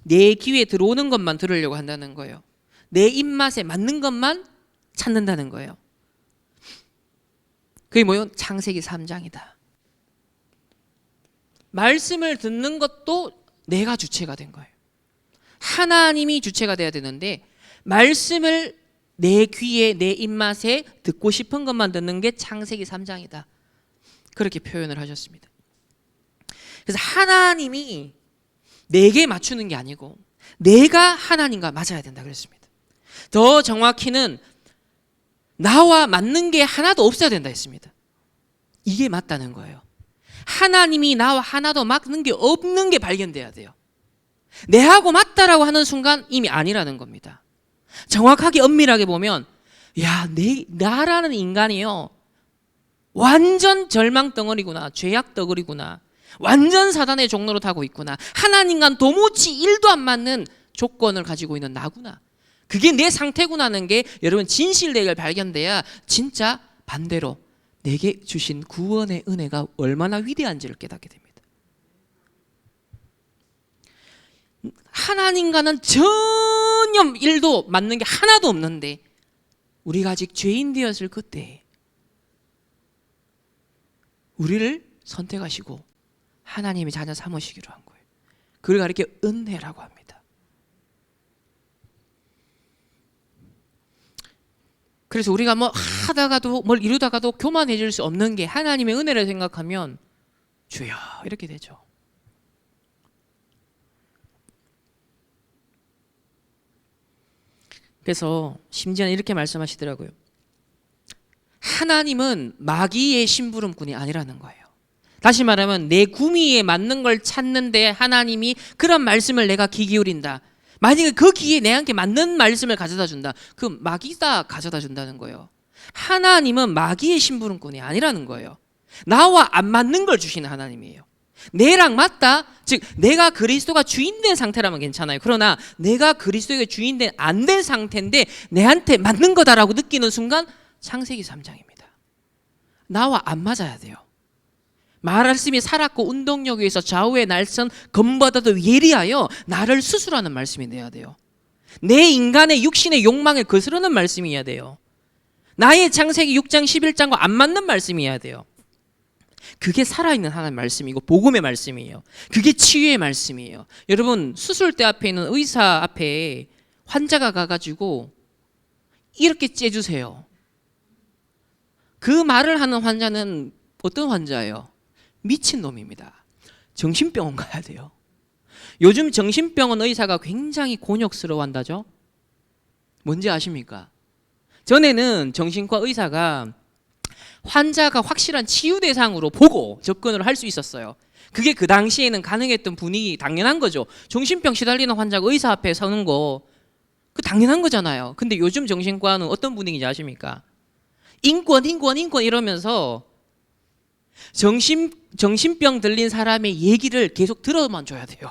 내 귀에 들어오는 것만 들으려고 한다는 거예요. 내 입맛에 맞는 것만 찾는다는 거예요. 그게 뭐예요? 창세기 3장이다. 말씀을 듣는 것도 내가 주체가 된 거예요. 하나님이 주체가 돼야 되는데 말씀을 내 귀에 내 입맛에 듣고 싶은 것만 듣는 게 창세기 3장이다. 그렇게 표현을 하셨습니다. 그래서 하나님이 내게 맞추는 게 아니고 내가 하나님과 맞아야 된다 그랬습니다. 더 정확히는 나와 맞는 게 하나도 없어야 된다 했습니다. 이게 맞다는 거예요. 하나님이 나와 하나도 맞는 게 없는 게 발견돼야 돼요. 내하고 맞다라고 하는 순간 이미 아니라는 겁니다. 정확하게 엄밀하게 보면 나라는 인간이요 완전 절망 덩어리구나, 죄악 덩어리구나, 완전 사단의 종로로 타고 있구나, 하나님과는 도무지 일도 안 맞는 조건을 가지고 있는 나구나, 그게 내 상태구나는 게 여러분 진실되게 발견돼야 진짜 반대로 내게 주신 구원의 은혜가 얼마나 위대한지를 깨닫게 됩니다. 하나님과는 전혀 일도 맞는 게 하나도 없는데 우리가 아직 죄인 되었을 그때 우리를 선택하시고 하나님의 자녀 삼으시기로 한 거예요. 그걸 가리켜 은혜라고 합니다. 그래서 우리가 뭐 하다가도 뭘 이루다가도 교만해질 수 없는 게 하나님의 은혜를 생각하면 주여 이렇게 되죠. 그래서 심지어는 이렇게 말씀하시더라고요. 하나님은 마귀의 심부름꾼이 아니라는 거예요. 다시 말하면 내 구미에 맞는 걸 찾는데 하나님이 그런 말씀을 내가 귀 기울인다. 만약에 그 귀에 내한테 맞는 말씀을 가져다 준다. 그 마귀가 가져다 준다는 거예요. 하나님은 마귀의 심부름꾼이 아니라는 거예요. 나와 안 맞는 걸 주시는 하나님이에요. 내랑 맞다? 즉 내가 그리스도가 주인된 상태라면 괜찮아요. 그러나 내가 그리스도의 주인된 안 된 상태인데 내한테 맞는 거다라고 느끼는 순간 창세기 3장입니다. 나와 안 맞아야 돼요. 말씀이 살았고 운동력 위에서 좌우의 날선 검보다도 예리하여 나를 수술하는 말씀이 돼야 돼요. 내 인간의 육신의 욕망을 거스르는 말씀이어야 돼요. 나의 창세기 6장 11장과 안 맞는 말씀이어야 돼요. 그게 살아있는 하나님의 말씀이고 복음의 말씀이에요. 그게 치유의 말씀이에요. 여러분 수술대 앞에 있는 의사 앞에 환자가 가가지고 이렇게 째주세요. 그 말을 하는 환자는 어떤 환자예요? 미친놈입니다. 정신병원 가야 돼요. 요즘 정신병원 의사가 굉장히 곤욕스러워한다죠. 뭔지 아십니까? 전에는 정신과 의사가 환자가 확실한 치유 대상으로 보고 접근을 할 수 있었어요. 그게 그 당시에는 가능했던 분위기 당연한 거죠. 정신병 시달리는 환자가 의사 앞에 서는 거 그 당연한 거잖아요. 근데 요즘 정신과는 어떤 분위기인지 아십니까? 인권 이러면서 정신병 들린 사람의 얘기를 계속 들어만 줘야 돼요.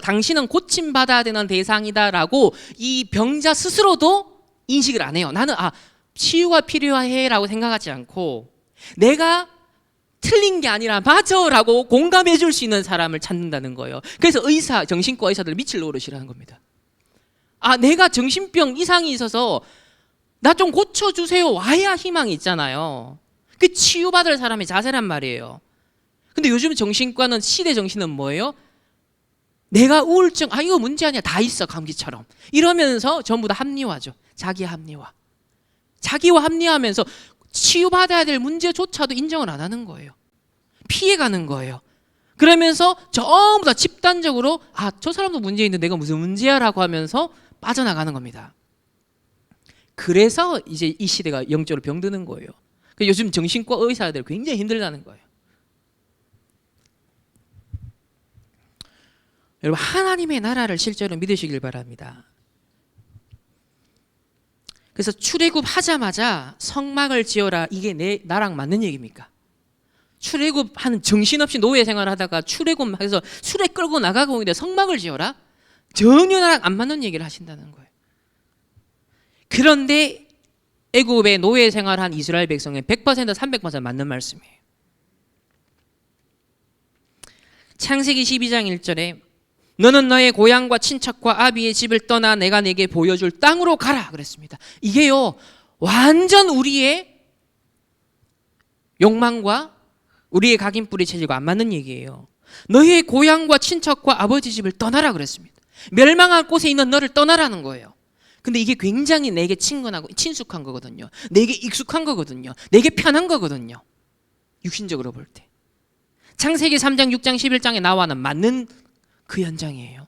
당신은 고침받아야 되는 대상이다라고 이 병자 스스로도 인식을 안 해요. 나는 치유가 필요해라고 생각하지 않고 내가 틀린 게 아니라 맞아라고 공감해 줄 수 있는 사람을 찾는다는 거예요. 그래서 정신과 의사들 미칠 노릇이라는 겁니다. 내가 정신병 이상이 있어서 나 좀 고쳐주세요 와야 희망이 있잖아요. 그 치유받을 사람의 자세란 말이에요. 근데 요즘 정신과는 시대 정신은 뭐예요? 내가 우울증 이거 문제 아니야 다 있어 감기처럼 이러면서 전부 다 합리화죠. 자기와 합리화하면서 치유받아야 될 문제조차도 인정을 안 하는 거예요. 피해가는 거예요. 그러면서 전부 다 집단적으로 저 사람도 문제 있는데 내가 무슨 문제야 라고 하면서 빠져나가는 겁니다. 그래서 이제 이 시대가 영적으로 병드는 거예요. 요즘 정신과 의사들 굉장히 힘들다는 거예요. 여러분 하나님의 나라를 실제로 믿으시길 바랍니다. 그래서 출애굽 하자마자 성막을 지어라 이게 나랑 맞는 얘기입니까? 출애굽하는 정신없이 노예 생활하다가 출애굽해서 수레 끌고 나가고 있는데 성막을 지어라? 전혀 나랑 안 맞는 얘기를 하신다는 거예요. 그런데 애굽의 노예 생활한 이스라엘 백성의 100% 300% 맞는 말씀이에요. 창세기 12장 1절에 너는 너의 고향과 친척과 아비의 집을 떠나 내가 내게 보여줄 땅으로 가라 그랬습니다. 이게요 완전 우리의 욕망과 우리의 각인뿌리 체질과 안 맞는 얘기예요. 너의 고향과 친척과 아버지 집을 떠나라 그랬습니다. 멸망한 곳에 있는 너를 떠나라는 거예요. 근데 이게 굉장히 내게 친근하고 친숙한 거거든요. 내게 익숙한 거거든요. 내게 편한 거거든요. 육신적으로 볼 때. 창세기 3장 6장 11장에 나와는 맞는 그 현장이에요.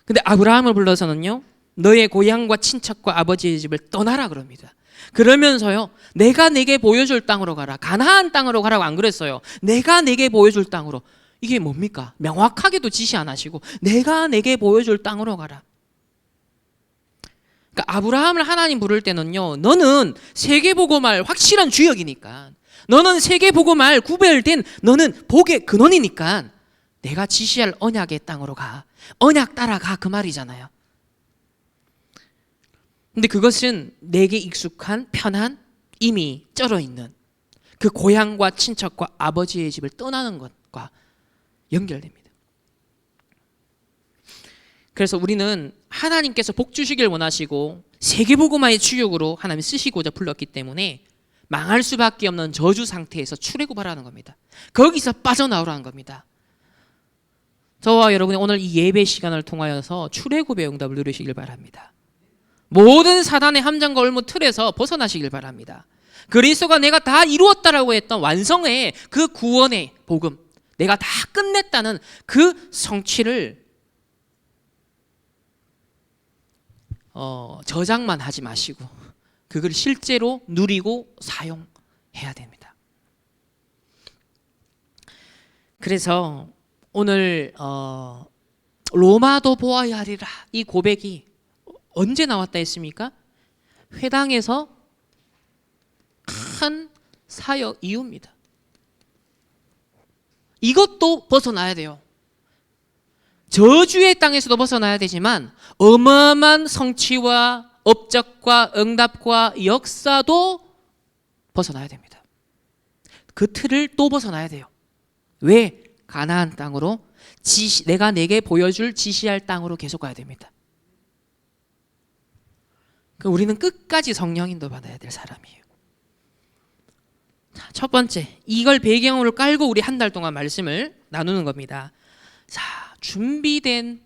근데 아브라함을 불러서는요 너의 고향과 친척과 아버지의 집을 떠나라 그럽니다. 그러면서요 내가 내게 보여줄 땅으로 가라. 가나안 땅으로 가라고 안 그랬어요. 내가 내게 보여줄 땅으로. 이게 뭡니까? 명확하게도 지시 안 하시고 내가 내게 보여줄 땅으로 가라. 그러니까 아브라함을 하나님 부를 때는요 너는 세계복음할 확실한 주역이니까 너는 세계복음할 구별된 너는 복의 근원이니까 내가 지시할 언약의 땅으로 가. 언약 따라가 그 말이잖아요. 근데 그것은 내게 익숙한 편한 이미 쩔어있는 그 고향과 친척과 아버지의 집을 떠나는 것과 연결됩니다. 그래서 우리는 하나님께서 복 주시길 원하시고 세계복음화의 주역으로 하나님 쓰시고자 불렀기 때문에 망할 수밖에 없는 저주 상태에서 출애굽하라는 겁니다. 거기서 빠져나오라는 겁니다. 저와 여러분이 오늘 이 예배 시간을 통하여서 출애굽의 응답을 누리시길 바랍니다. 모든 사단의 함정과 올무 틀에서 벗어나시길 바랍니다. 그리스도가 내가 다 이루었다라고 했던 완성의 그 구원의 복음, 내가 다 끝냈다는 그 성취를 저장만 하지 마시고 그걸 실제로 누리고 사용해야 됩니다. 그래서 오늘 로마도 보아야 하리라 이 고백이 언제 나왔다 했습니까? 회당에서 큰 사역 이유입니다. 이것도 벗어나야 돼요. 저주의 땅에서도 벗어나야 되지만 어마어마한 성취와 업적과 응답과 역사도 벗어나야 됩니다. 그 틀을 또 벗어나야 돼요. 왜? 가나안 땅으로 내가 내게 보여줄 지시할 땅으로 계속 가야 됩니다. 우리는 끝까지 성령인도 받아야 될 사람이에요. 자, 첫 번째, 이걸 배경으로 깔고 우리 한 달 동안 말씀을 나누는 겁니다. 자, 준비된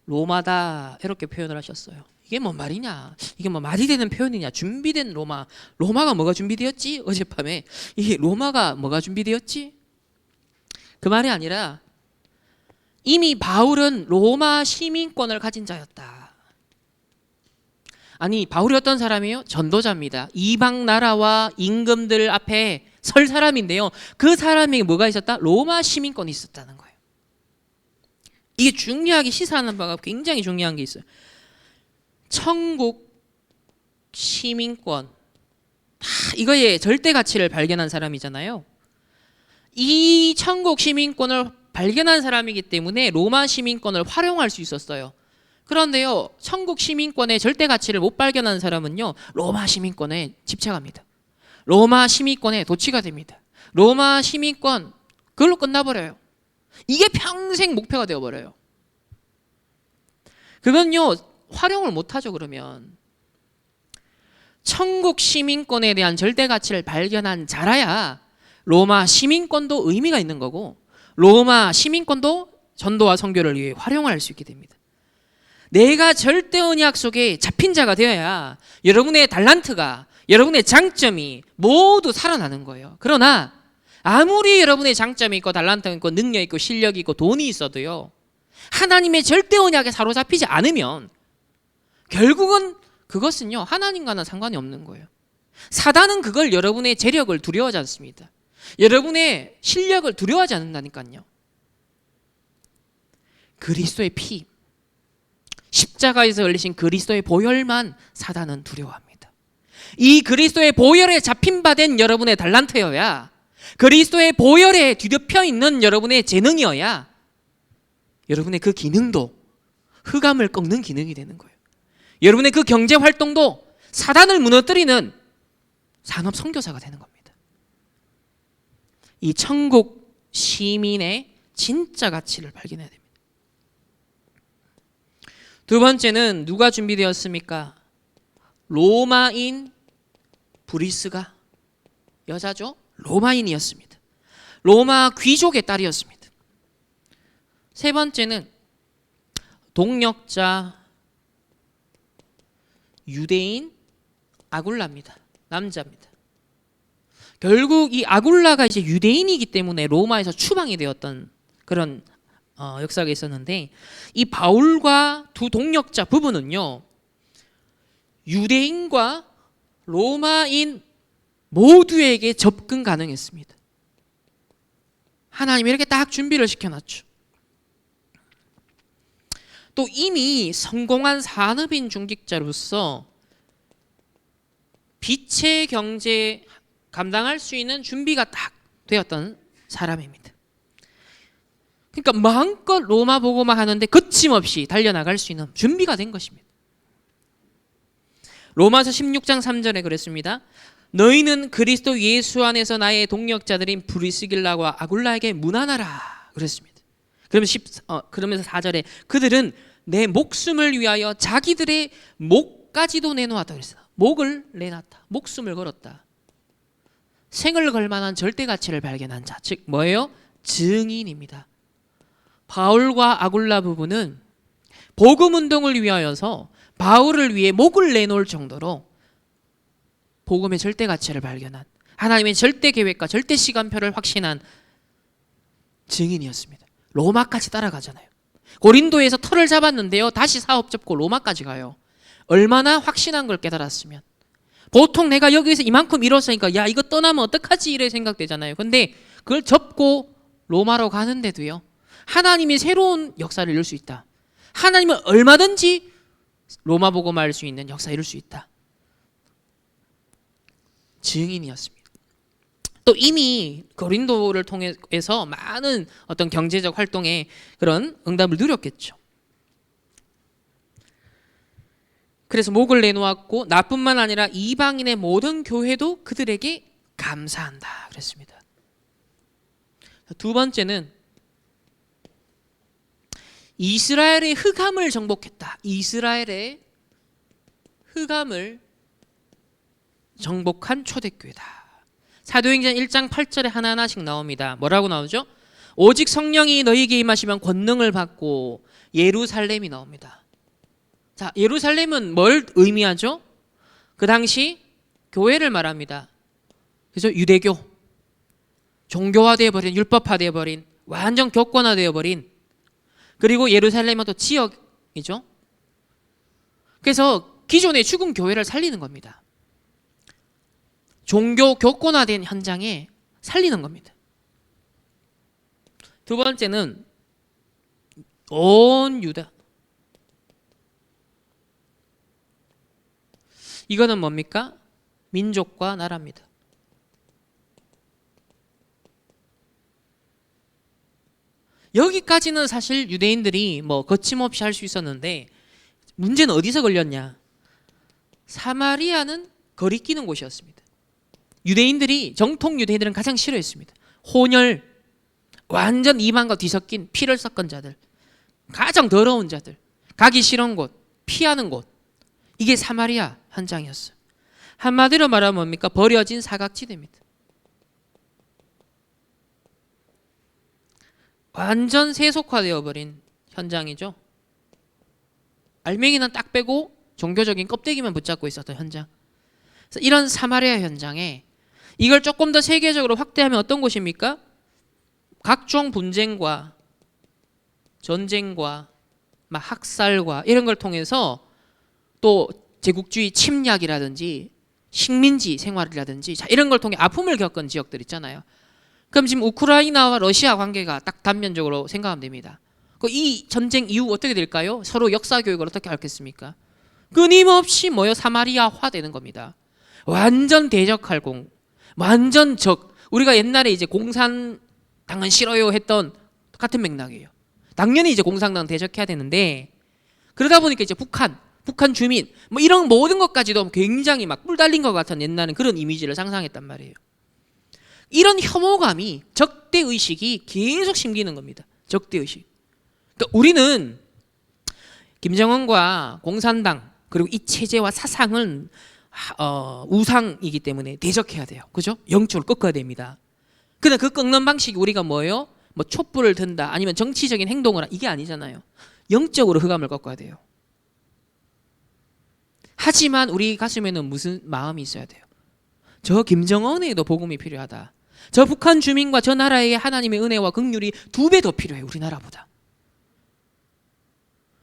로마다 이렇게 표현을 하셨어요. 이게 뭔 말이냐? 이게 뭐 말이 되는 표현이냐? 준비된 로마. 로마가 뭐가 준비되었지? 어젯밤에 이 로마가 뭐가 준비되었지? 그 말이 아니라 이미 바울은 로마 시민권을 가진 자였다. 아니, 바울이 어떤 사람이에요? 전도자입니다. 이방 나라와 임금들 앞에 설 사람인데요. 그 사람에게 뭐가 있었다? 로마 시민권이 있었다는 거예요. 이게 중요하게 시사하는 바가 굉장히 중요한 게 있어요. 천국 시민권, 이거의 절대 가치를 발견한 사람이잖아요. 이 천국 시민권을 발견한 사람이기 때문에 로마 시민권을 활용할 수 있었어요. 그런데요, 천국 시민권의 절대 가치를 못 발견한 사람은요, 로마 시민권에 집착합니다. 로마 시민권에 도취가 됩니다. 로마 시민권, 그걸로 끝나버려요. 이게 평생 목표가 되어버려요. 그건요, 활용을 못하죠. 그러면 천국 시민권에 대한 절대 가치를 발견한 자라야 로마 시민권도 의미가 있는 거고 로마 시민권도 전도와 선교를 위해 활용할 수 있게 됩니다. 내가 절대 언약 속에 잡힌 자가 되어야 여러분의 달란트가, 여러분의 장점이 모두 살아나는 거예요. 그러나 아무리 여러분의 장점이 있고 달란트가 있고 능력이 있고 실력이 있고 돈이 있어도요, 하나님의 절대 언약에 사로잡히지 않으면 결국은 그것은요, 하나님과는 상관이 없는 거예요. 사단은 그걸 여러분의 재력을 두려워하지 않습니다. 여러분의 실력을 두려워하지 않는다니까요. 그리스도의 피, 십자가에서 흘리신 그리스도의 보혈만 사단은 두려워합니다. 이 그리스도의 보혈에 잡힌 바 된 여러분의 달란트여야, 그리스도의 보혈에 뒤덮여 있는 여러분의 재능이어야 여러분의 그 기능도 흑암을 꺾는 기능이 되는 거예요. 여러분의 그 경제 활동도 사단을 무너뜨리는 산업 선교사가 되는 겁니다. 이 천국 시민의 진짜 가치를 발견해야 됩니다. 두 번째는 누가 준비되었습니까? 로마인 브리스가, 여자죠? 로마인이었습니다. 로마 귀족의 딸이었습니다. 세 번째는 동력자 유대인 아굴라입니다. 남자입니다. 결국 이 아굴라가 이제 유대인이기 때문에 로마에서 추방이 되었던 그런 역사가 있었는데, 이 바울과 두 동력자 부부는요, 유대인과 로마인 모두에게 접근 가능했습니다. 하나님이 이렇게 딱 준비를 시켜놨죠. 또 이미 성공한 산업인 중직자로서 빛의 경제 감당할 수 있는 준비가 딱 되었던 사람입니다. 그러니까 마음껏 로마 보고만 하는데 거침없이 달려나갈 수 있는 준비가 된 것입니다. 로마서 16장 3절에 그랬습니다. 너희는 그리스도 예수 안에서 나의 동력자들인 브리스길라와 아굴라에게 문안하라 그랬습니다. 그러면서 4절에 그들은 내 목숨을 위하여 자기들의 목까지도 내놓았다 그랬어요. 목을 내놨다. 목숨을 걸었다. 생을 걸 만한 절대 가치를 발견한 자, 즉 뭐예요? 증인입니다. 바울과 아굴라 부부는 복음 운동을 위하여서 바울을 위해 목을 내놓을 정도로 복음의 절대 가치를 발견한, 하나님의 절대 계획과 절대 시간표를 확신한 증인이었습니다. 로마까지 따라가잖아요. 고린도에서 터를 잡았는데요, 다시 사업 접고 로마까지 가요. 얼마나 확신한 걸 깨달았으면. 보통 내가 여기서 이만큼 이뤘으니까 야 이거 떠나면 어떡하지 이래 생각되잖아요. 근데 그걸 접고 로마로 가는데도요, 하나님이 새로운 역사를 이룰 수 있다. 하나님은 얼마든지 로마 복음을 알 수 있는 역사 이룰 수 있다. 증인이었습니다. 또 이미 고린도를 통해서 많은 어떤 경제적 활동에 그런 응답을 누렸겠죠. 그래서 목을 내놓았고 나뿐만 아니라 이방인의 모든 교회도 그들에게 감사한다 그랬습니다. 두 번째는 이스라엘의 흑암을 정복했다. 이스라엘의 흑암을 정복한 초대교회다. 사도행전 1장 8절에 하나하나씩 나옵니다. 뭐라고 나오죠? 오직 성령이 너희에게 임하시면 권능을 받고, 예루살렘이 나옵니다. 자, 예루살렘은 뭘 의미하죠? 그 당시 교회를 말합니다. 그래서 유대교, 종교화되어 버린, 율법화되어 버린, 완전 교권화되어 버린, 그리고 예루살렘은 또 지역이죠. 그래서 기존의 죽은 교회를 살리는 겁니다. 종교 교권화된 현장에 살리는 겁니다. 두 번째는 온 유다. 이거는 뭡니까? 민족과 나라입니다. 여기까지는 사실 유대인들이 뭐 거침없이 할 수 있었는데, 문제는 어디서 걸렸냐? 사마리아는 거리끼는 곳이었습니다. 유대인들이, 정통 유대인들은 가장 싫어했습니다. 혼혈, 완전 이방과 뒤섞인 피를 섞은 자들, 가장 더러운 자들, 가기 싫은 곳, 피하는 곳, 이게 사마리아 현장이었어요. 한마디로 말하면 뭡니까? 버려진 사각지대입니다. 완전 세속화되어 버린 현장이죠. 알맹이는 딱 빼고 종교적인 껍데기만 붙잡고 있었던 현장. 그래서 이런 사마리아 현장에 이걸 조금 더 세계적으로 확대하면 어떤 곳입니까? 각종 분쟁과 전쟁과 막 학살과 이런 걸 통해서 또 제국주의 침략이라든지 식민지 생활이라든지, 자, 이런 걸 통해 아픔을 겪은 지역들 있잖아요. 그럼 지금 우크라이나와 러시아 관계가 딱 단면적으로 생각하면 됩니다. 이 전쟁 이후 어떻게 될까요? 서로 역사 교육을 어떻게 하겠습니까? 끊임없이 사마리아화 되는 겁니다. 완전 대적할 완전 적. 우리가 옛날에 이제 공산당은 싫어요 했던 같은 맥락이에요. 당연히 이제 공산당 대적해야 되는데, 그러다 보니까 이제 북한 주민 이런 모든 것까지도 굉장히 막 뿔 달린 것 같은 옛날엔 그런 이미지를 상상했단 말이에요. 이런 혐오감이, 적대의식이 계속 심기는 겁니다. 적대의식. 그러니까 우리는 김정은과 공산당 그리고 이 체제와 사상은 우상이기 때문에 대적해야 돼요. 그죠? 영적으로 꺾어야 됩니다. 근데 그 꺾는 방식이 우리가 뭐예요? 촛불을 든다 아니면 정치적인 행동을 이게 아니잖아요. 영적으로 흑암을 꺾어야 돼요. 하지만 우리 가슴에는 무슨 마음이 있어야 돼요? 저 김정은에도 복음이 필요하다. 저 북한 주민과 저 나라에 하나님의 은혜와 긍휼이 2배 더 필요해, 우리나라보다.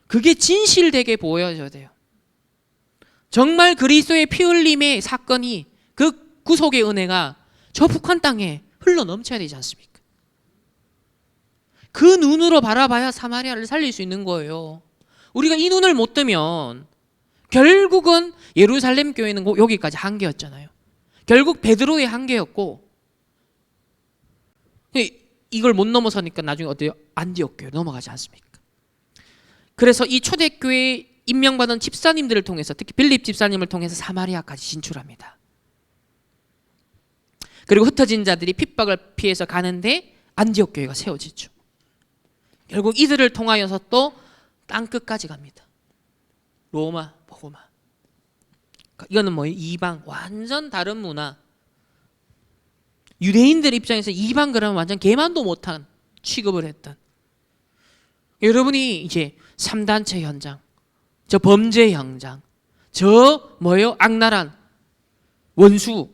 그게 진실되게 보여져야 돼요. 정말 그리스도의 피 흘림의 사건이, 그 구속의 은혜가 저 북한 땅에 흘러 넘쳐야 되지 않습니까? 그 눈으로 바라봐야 사마리아를 살릴 수 있는 거예요. 우리가 이 눈을 못 뜨면 결국은 예루살렘 교회는 여기까지 한계였잖아요. 결국 베드로의 한계였고, 이걸 못 넘어서니까 나중에 어때요? 안디옥 교회 넘어가지 않습니까? 그래서 이 초대교회 임명받은 집사님들을 통해서, 특히 빌립 집사님을 통해서 사마리아까지 진출합니다. 그리고 흩어진 자들이 핍박을 피해서 가는데 안디옥 교회가 세워지죠. 결국 이들을 통하여서 또 땅끝까지 갑니다. 로마, 복음화. 이거는 뭐예요? 이방, 완전 다른 문화. 유대인들 입장에서 이방 그러면 완전 개만도 못한 취급을 했던. 여러분이 이제 3단체 현장, 저 범죄 현장, 저 악랄한 원수,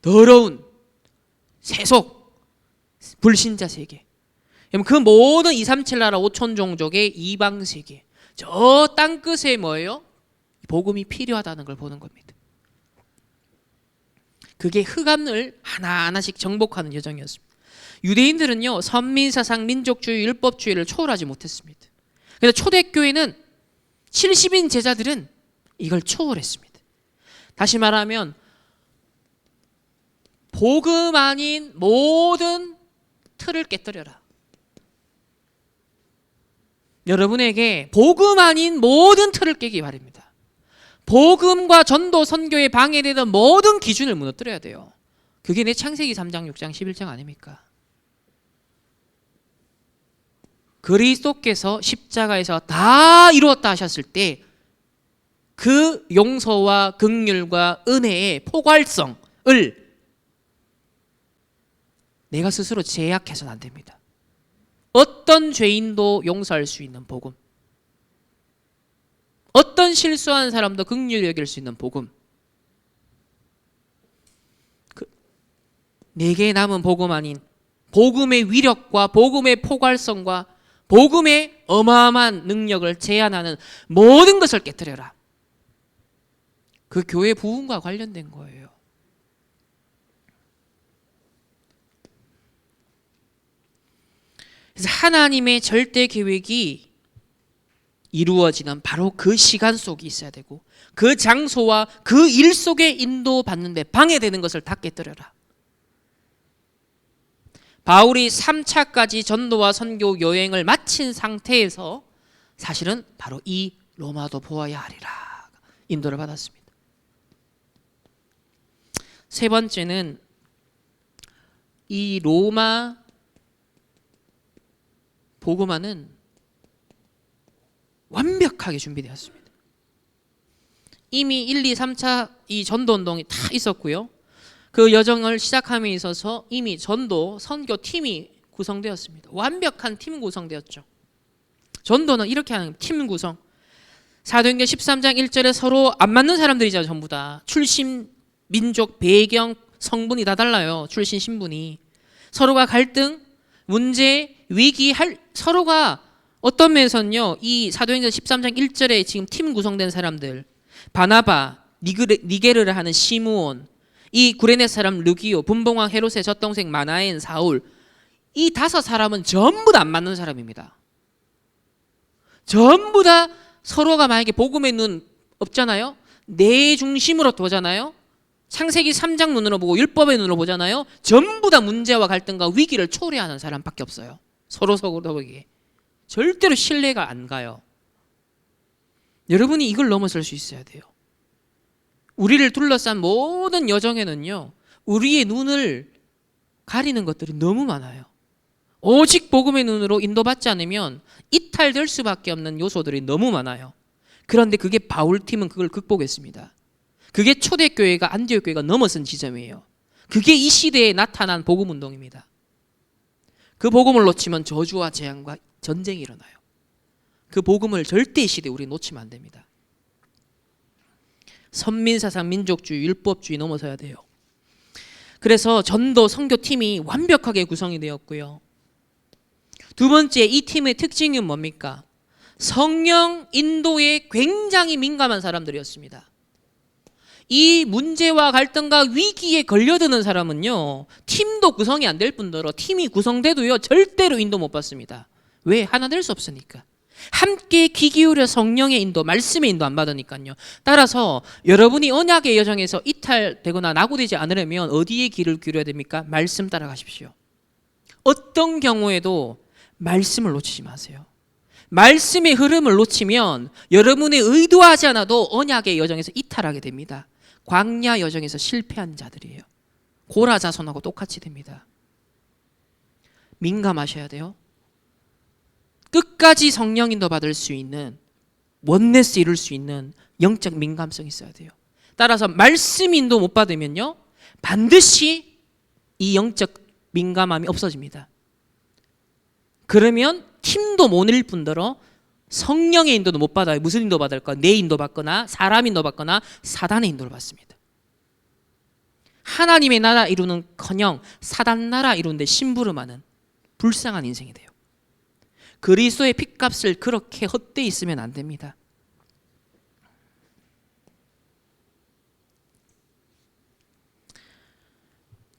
더러운 세속, 불신자 세계. 그 모든 237 나라 5천 종족의 이방 세계, 저 땅끝에 복음이 필요하다는 걸 보는 겁니다. 그게 흑암을 하나하나씩 정복하는 여정이었습니다. 유대인들은요, 선민사상, 민족주의, 율법주의를 초월하지 못했습니다. 그래서 초대교회는 70인 제자들은 이걸 초월했습니다. 다시 말하면 복음 아닌 모든 틀을 깨뜨려라. 여러분에게 복음 아닌 모든 틀을 깨기 바랍니다. 복음과 전도, 선교에 방해되던 모든 기준을 무너뜨려야 돼요. 그게 내 창세기 3장, 6장, 11장 아닙니까? 그리스도께서 십자가에서 다 이루었다 하셨을 때 그 용서와 긍휼과 은혜의 포괄성을 내가 스스로 제약해서는 안 됩니다. 어떤 죄인도 용서할 수 있는 복음, 어떤 실수한 사람도 긍휼히 여길 수 있는 복음, 내게 남은 복음 아닌 복음의 위력과 복음의 포괄성과 복음의 어마어마한 능력을 제한하는 모든 것을 깨뜨려라. 그 교회 부흥과 관련된 거예요. 그래서 하나님의 절대 계획이 이루어지는 바로 그 시간 속에 있어야 되고, 그 장소와 그 일 속에 인도받는데 방해되는 것을 다 깨뜨려라. 바울이 3차까지 전도와 선교 여행을 마친 상태에서 사실은 바로 이 로마도 보아야 하리라 인도를 받았습니다. 세 번째는 이 로마 복음화는 완벽하게 준비되었습니다. 이미 1, 2, 3차 이 전도운동이 다 있었고요. 그 여정을 시작함에 있어서 이미 전도, 선교 팀이 구성되었습니다. 완벽한 팀 구성되었죠. 전도는 이렇게 하는 팀 구성. 사도행전 13장 1절에 서로 안 맞는 사람들이죠. 전부 다. 출신, 민족, 배경, 성분이 다 달라요. 출신, 신분이. 서로가 갈등, 문제, 위기, 서로가 어떤 면에서는요. 이 사도행전 13장 1절에 지금 팀 구성된 사람들, 바나바, 니게르를 하는 시므온, 이 구레네 사람 르기오, 분봉왕 헤롯의 젖동생 마나엔, 사울, 이 5사람은 전부 다 안 맞는 사람입니다. 전부 다 서로가 만약에 복음의 눈 없잖아요. 내 중심으로 보잖아요. 창세기 3장 눈으로 보고 율법의 눈으로 보잖아요. 전부 다 문제와 갈등과 위기를 초래하는 사람밖에 없어요. 서로에게 절대로 신뢰가 안 가요. 여러분이 이걸 넘어설 수 있어야 돼요. 우리를 둘러싼 모든 여정에는요, 우리의 눈을 가리는 것들이 너무 많아요. 오직 복음의 눈으로 인도받지 않으면 이탈될 수밖에 없는 요소들이 너무 많아요. 그런데 그게 바울팀은 그걸 극복했습니다. 그게 초대교회가 안디옥 교회가 넘어선 지점이에요. 그게 이 시대에 나타난 복음운동입니다. 그 복음을 놓치면 저주와 재앙과 전쟁이 일어나요. 그 복음을 절대 이 시대에 우리 놓치면 안 됩니다. 선민사상, 민족주의, 율법주의 넘어서야 돼요. 그래서 전도, 선교팀이 완벽하게 구성이 되었고요. 두 번째, 이 팀의 특징은 뭡니까? 성령 인도에 굉장히 민감한 사람들이었습니다. 이 문제와 갈등과 위기에 걸려드는 사람은요, 팀도 구성이 안 될 뿐더러 팀이 구성돼도요, 절대로 인도 못 받습니다. 왜? 하나 될 수 없으니까. 함께 귀 기울여 성령의 인도, 말씀의 인도 안 받으니까요. 따라서 여러분이 언약의 여정에서 이탈되거나 낙오되지 않으려면 어디에 귀를 기울여야 됩니까? 말씀 따라가십시오. 어떤 경우에도 말씀을 놓치지 마세요. 말씀의 흐름을 놓치면 여러분의 의도하지 않아도 언약의 여정에서 이탈하게 됩니다. 광야 여정에서 실패한 자들이에요. 고라 자손하고 똑같이 됩니다. 민감하셔야 돼요. 끝까지 성령 인도 받을 수 있는, 원네스 이룰 수 있는 영적 민감성이 있어야 돼요. 따라서 말씀 인도 못 받으면요, 반드시 이 영적 민감함이 없어집니다. 그러면 팀도 못 이룰 뿐더러 성령의 인도도 못 받아요. 무슨 인도 받을까? 내 인도 받거나 사람 인도 받거나 사단의 인도를 받습니다. 하나님의 나라 이루는커녕 사단 나라 이루는데 심부름하는 불쌍한 인생이 돼요. 그리스도의 핏값을 그렇게 헛되이 쓰면 안 됩니다.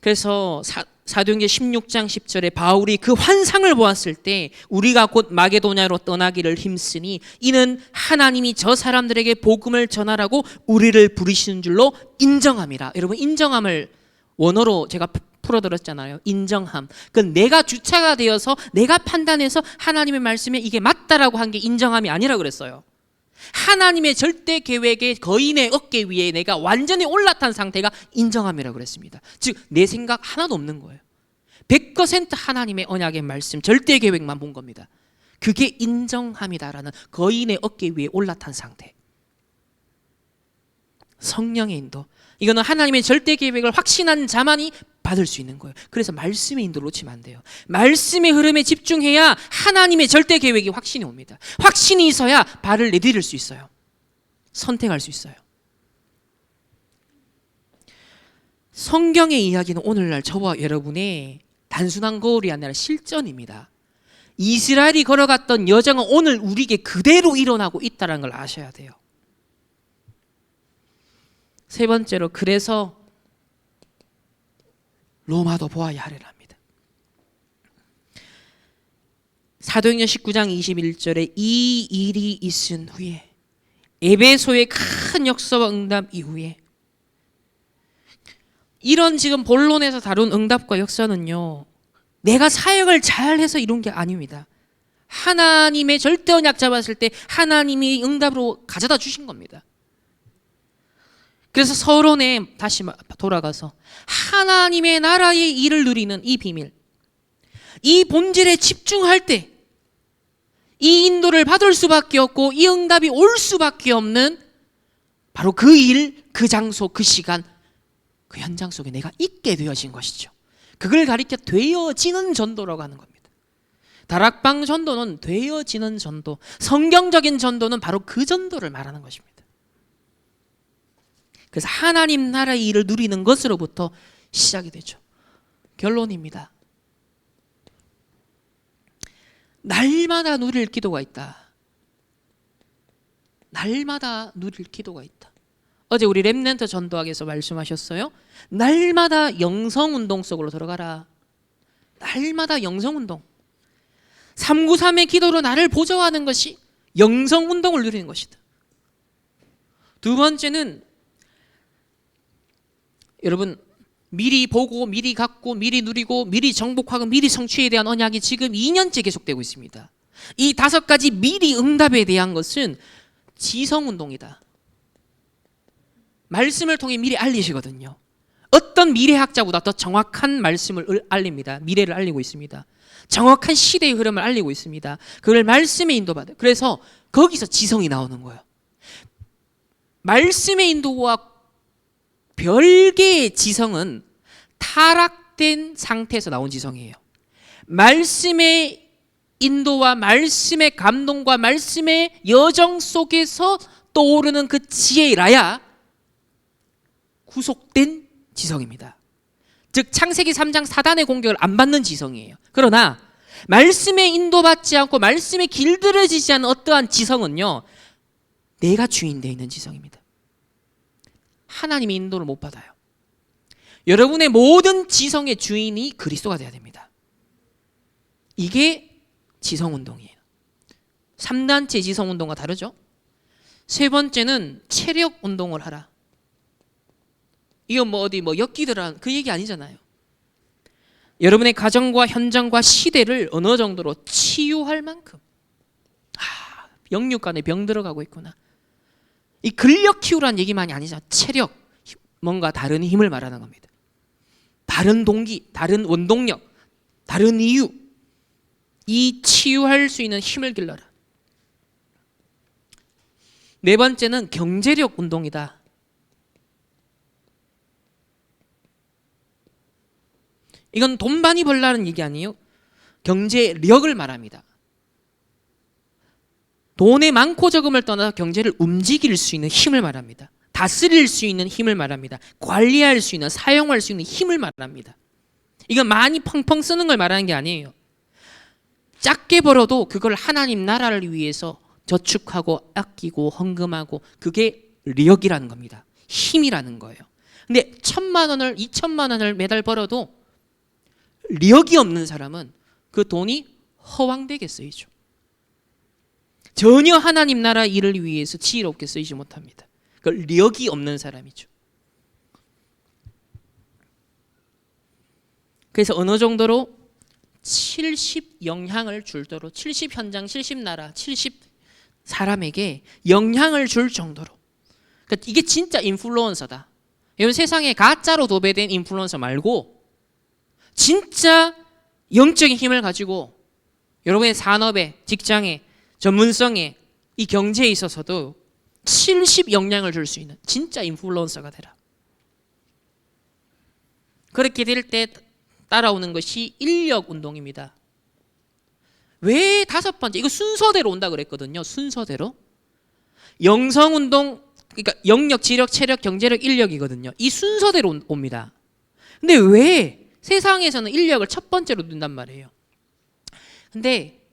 그래서 사도행전 16장 10절에 바울이 그 환상을 보았을 때 우리가 곧 마게도냐로 떠나기를 힘쓰니 이는 하나님이 저 사람들에게 복음을 전하라고 우리를 부르시는 줄로 인정함이라. 여러분, 인정함을 원어로 제가 풀어드렸잖아요. 인정함. 그 내가 주체가 되어서 내가 판단해서 하나님의 말씀에 이게 맞다라고 한 게 인정함이 아니라 그랬어요. 하나님의 절대 계획에 거인의 어깨 위에 내가 완전히 올라탄 상태가 인정함이라고 그랬습니다. 즉 내 생각 하나도 없는 거예요. 100% 하나님의 언약의 말씀, 절대 계획만 본 겁니다. 그게 인정함이다라는 거인의 어깨 위에 올라탄 상태. 성령의 인도. 이거는 하나님의 절대 계획을 확신한 자만이 받을 수 있는 거예요. 그래서 말씀의 인도를 놓치면 안 돼요. 말씀의 흐름에 집중해야 하나님의 절대 계획이 확신이 옵니다. 확신이 있어야 발을 내디딜 수 있어요. 선택할 수 있어요. 성경의 이야기는 오늘날 저와 여러분의 단순한 거울이 아니라 실전입니다. 이스라엘이 걸어갔던 여정은 오늘 우리에게 그대로 일어나고 있다는 걸 아셔야 돼요. 세 번째로, 그래서 로마도 보아야 하리라 합니다. 사도행전 19장 21절에 이 일이 있은 후에, 에베소의 큰 역사와 응답 이후에, 이런 지금 본론에서 다룬 응답과 역사는요, 내가 사역을 잘해서 이룬 게 아닙니다. 하나님의 절대 언약 잡았을 때 하나님이 응답으로 가져다 주신 겁니다. 그래서 서론에 다시 돌아가서 하나님의 나라의 일을 누리는 이 비밀, 이 본질에 집중할 때 이 인도를 받을 수밖에 없고 이 응답이 올 수밖에 없는 바로 그 일, 그 장소, 그 시간, 그 현장 속에 내가 있게 되어진 것이죠. 그걸 가리켜 되어지는 전도라고 하는 겁니다. 다락방 전도는 되어지는 전도, 성경적인 전도는 바로 그 전도를 말하는 것입니다. 그래서 하나님 나라의 일을 누리는 것으로부터 시작이 되죠. 결론입니다. 날마다 누릴 기도가 있다. 날마다 누릴 기도가 있다. 어제 우리 렘넌트 전도학에서 말씀하셨어요. 날마다 영성운동 속으로 들어가라. 날마다 영성운동. 393의 기도로 나를 보조하는 것이 영성운동을 누리는 것이다. 두 번째는, 여러분, 미리 보고 미리 갖고 미리 누리고 미리 정복하고 미리 성취에 대한 언약이 지금 2년째 계속되고 있습니다. 이 5가지 미리 응답에 대한 것은 지성운동이다. 말씀을 통해 미리 알리시거든요. 어떤 미래학자보다 더 정확한 말씀을 알립니다. 미래를 알리고 있습니다. 정확한 시대의 흐름을 알리고 있습니다. 그걸 말씀의 인도받아요. 그래서 거기서 지성이 나오는 거예요. 말씀의 인도와 별개의 지성은 타락된 상태에서 나온 지성이에요. 말씀의 인도와 말씀의 감동과 말씀의 여정 속에서 떠오르는 그 지혜라야 구속된 지성입니다. 즉 창세기 3장 사단의 공격을 안 받는 지성이에요. 그러나 말씀에 인도받지 않고 말씀에 길들여지지 않은 어떠한 지성은요, 내가 주인 되어 있는 지성입니다. 하나님의 인도를 못 받아요. 여러분의 모든 지성의 주인이 그리스도가 되어야 됩니다. 이게 지성운동이에요. 3단체 지성운동과 다르죠. 세 번째는 체력운동을 하라. 이건 어디 엮이더라 그 얘기 아니잖아요. 여러분의 가정과 현장과 시대를 어느 정도로 치유할 만큼, 영육 간에 병 들어가고 있구나. 이 근력 키우라는 얘기만이 아니잖아. 체력, 뭔가 다른 힘을 말하는 겁니다. 다른 동기, 다른 원동력, 다른 이유, 이 치유할 수 있는 힘을 길러라. 네 번째는 경제력 운동이다. 이건 돈 많이 벌라는 얘기 아니에요. 경제력을 말합니다. 돈의 많고 적음을 떠나서 경제를 움직일 수 있는 힘을 말합니다. 다스릴 수 있는 힘을 말합니다. 관리할 수 있는, 사용할 수 있는 힘을 말합니다. 이건 많이 펑펑 쓰는 걸 말하는 게 아니에요. 작게 벌어도 그걸 하나님 나라를 위해서 저축하고 아끼고 헌금하고, 그게 력이라는 겁니다. 힘이라는 거예요. 근데 1,000만 원을 2,000만 원을 매달 벌어도 력이 없는 사람은 그 돈이 허황되게 쓰이죠. 전혀 하나님 나라 일을 위해서 지혜롭게 쓰이지 못합니다. 그 력이 없는 사람이죠. 그래서 어느 정도로 70 영향을 줄도록 70 현장, 70 나라, 70 사람에게 영향을 줄 정도로, 그러니까 이게 진짜 인플루언서다. 여러분, 세상에 가짜로 도배된 인플루언서 말고 진짜 영적인 힘을 가지고 여러분의 산업에, 직장에, 전문성에, 이 경제에 있어서도 70 영향을 줄 수 있는 진짜 인플루언서가 되라. 그렇게 될 때 따라오는 것이 인력 운동입니다. 왜 5번째, 이거 순서대로 온다 그랬거든요. 순서대로. 영성 운동, 그러니까 영역, 지력, 체력, 경제력, 인력이거든요. 이 순서대로 옵니다. 근데 왜 세상에서는 인력을 첫 번째로 둔단 말이에요? 근데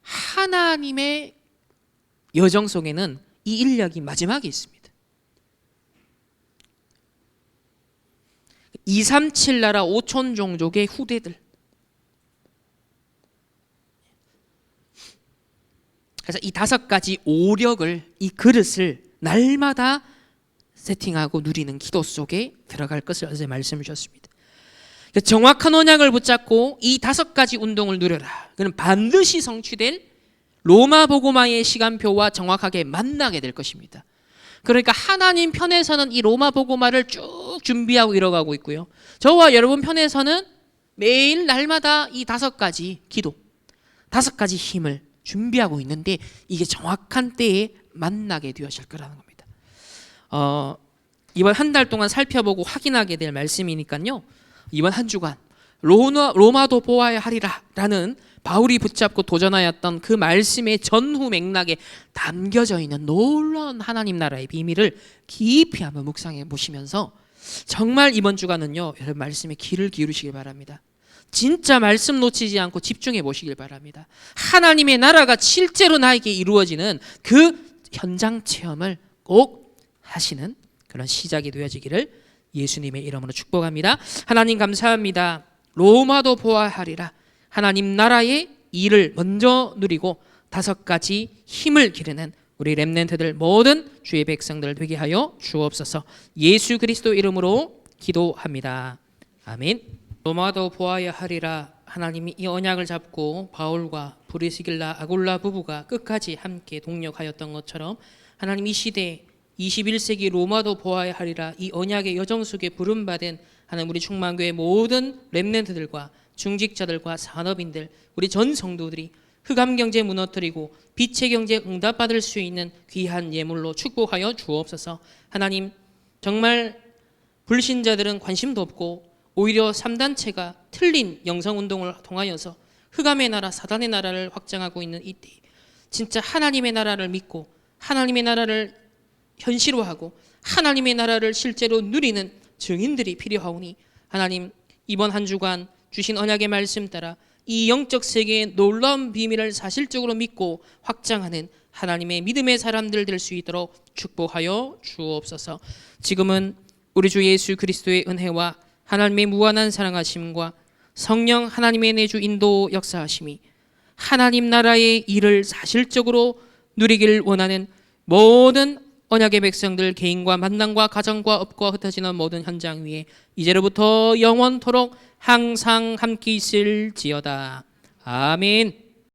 하나님의 여정 속에는 이 인력이 마지막에 있습니다. 237 나라 5천 종족의 후대들. 그래서 이 5가지 오력을, 이 그릇을 날마다 세팅하고 누리는 기도 속에 들어갈 것을 어제 말씀 주셨습니다. 정확한 언약을 붙잡고 이 5가지 운동을 누려라. 그는 반드시 성취될 로마 복음화의 시간표와 정확하게 만나게 될 것입니다. 그러니까 하나님 편에서는 이 로마 복음화를 쭉 준비하고 이뤄가고 있고요. 저와 여러분 편에서는 매일 날마다 이 5가지 기도, 5가지 힘을 준비하고 있는데 이게 정확한 때에 만나게 되어질 거라는 겁니다. 이번 한 달 동안 살펴보고 확인하게 될 말씀이니까요. 이번 한 주간 로마도 보아야 하리라 라는 바울이 붙잡고 도전하였던 그 말씀의 전후 맥락에 담겨져 있는 놀라운 하나님 나라의 비밀을 깊이 한번 묵상해 보시면서 정말 이번 주간은요, 여러분 말씀에 귀를 기울이시길 바랍니다. 진짜 말씀 놓치지 않고 집중해 보시길 바랍니다. 하나님의 나라가 실제로 나에게 이루어지는 그 현장 체험을 꼭 하시는 그런 시작이 되어지기를 예수님의 이름으로 축복합니다. 하나님 감사합니다. 로마도 보아야 하리라. 하나님 나라의 일을 먼저 누리고 5가지 힘을 기르는 우리 렘넌트들 모든 주의 백성들 되게 하여 주옵소서. 예수 그리스도 이름으로 기도합니다. 아멘. 로마도 보아야 하리라. 하나님이 이 언약을 잡고 바울과 브리스길라 아굴라 부부가 끝까지 함께 동력하였던 것처럼 하나님 이 시대 21세기 로마도 보아야 하리라 이 언약의 여정 속에 부름받은 하나님 우리 충만교회 모든 렘넌트들과 중직자들과 산업인들, 우리 전 성도들이 흑암 경제 무너뜨리고 빛의 경제 응답받을 수 있는 귀한 예물로 축복하여 주옵소서. 하나님, 정말 불신자들은 관심도 없고 오히려 3단체가 틀린 영성운동을 통하여서 흑암의 나라, 사단의 나라를 확장하고 있는 이때 진짜 하나님의 나라를 믿고 하나님의 나라를 현실화하고 하나님의 나라를 실제로 누리는 증인들이 필요하오니 하나님, 이번 한 주간 주신 언약의 말씀 따라 이 영적 세계의 놀라운 비밀을 사실적으로 믿고 확장하는 하나님의 믿음의 사람들 될 수 있도록 축복하여 주옵소서. 지금은 우리 주 예수 그리스도의 은혜와 하나님의 무한한 사랑하심과 성령 하나님의 내주 인도 역사하심이 하나님 나라의 일을 사실적으로 누리길 원하는 모든 언약의 백성들 개인과 만남과 가정과 업과 흩어지는 모든 현장 위에 이제로부터 영원토록 항상 함께 있을지어다. 아멘.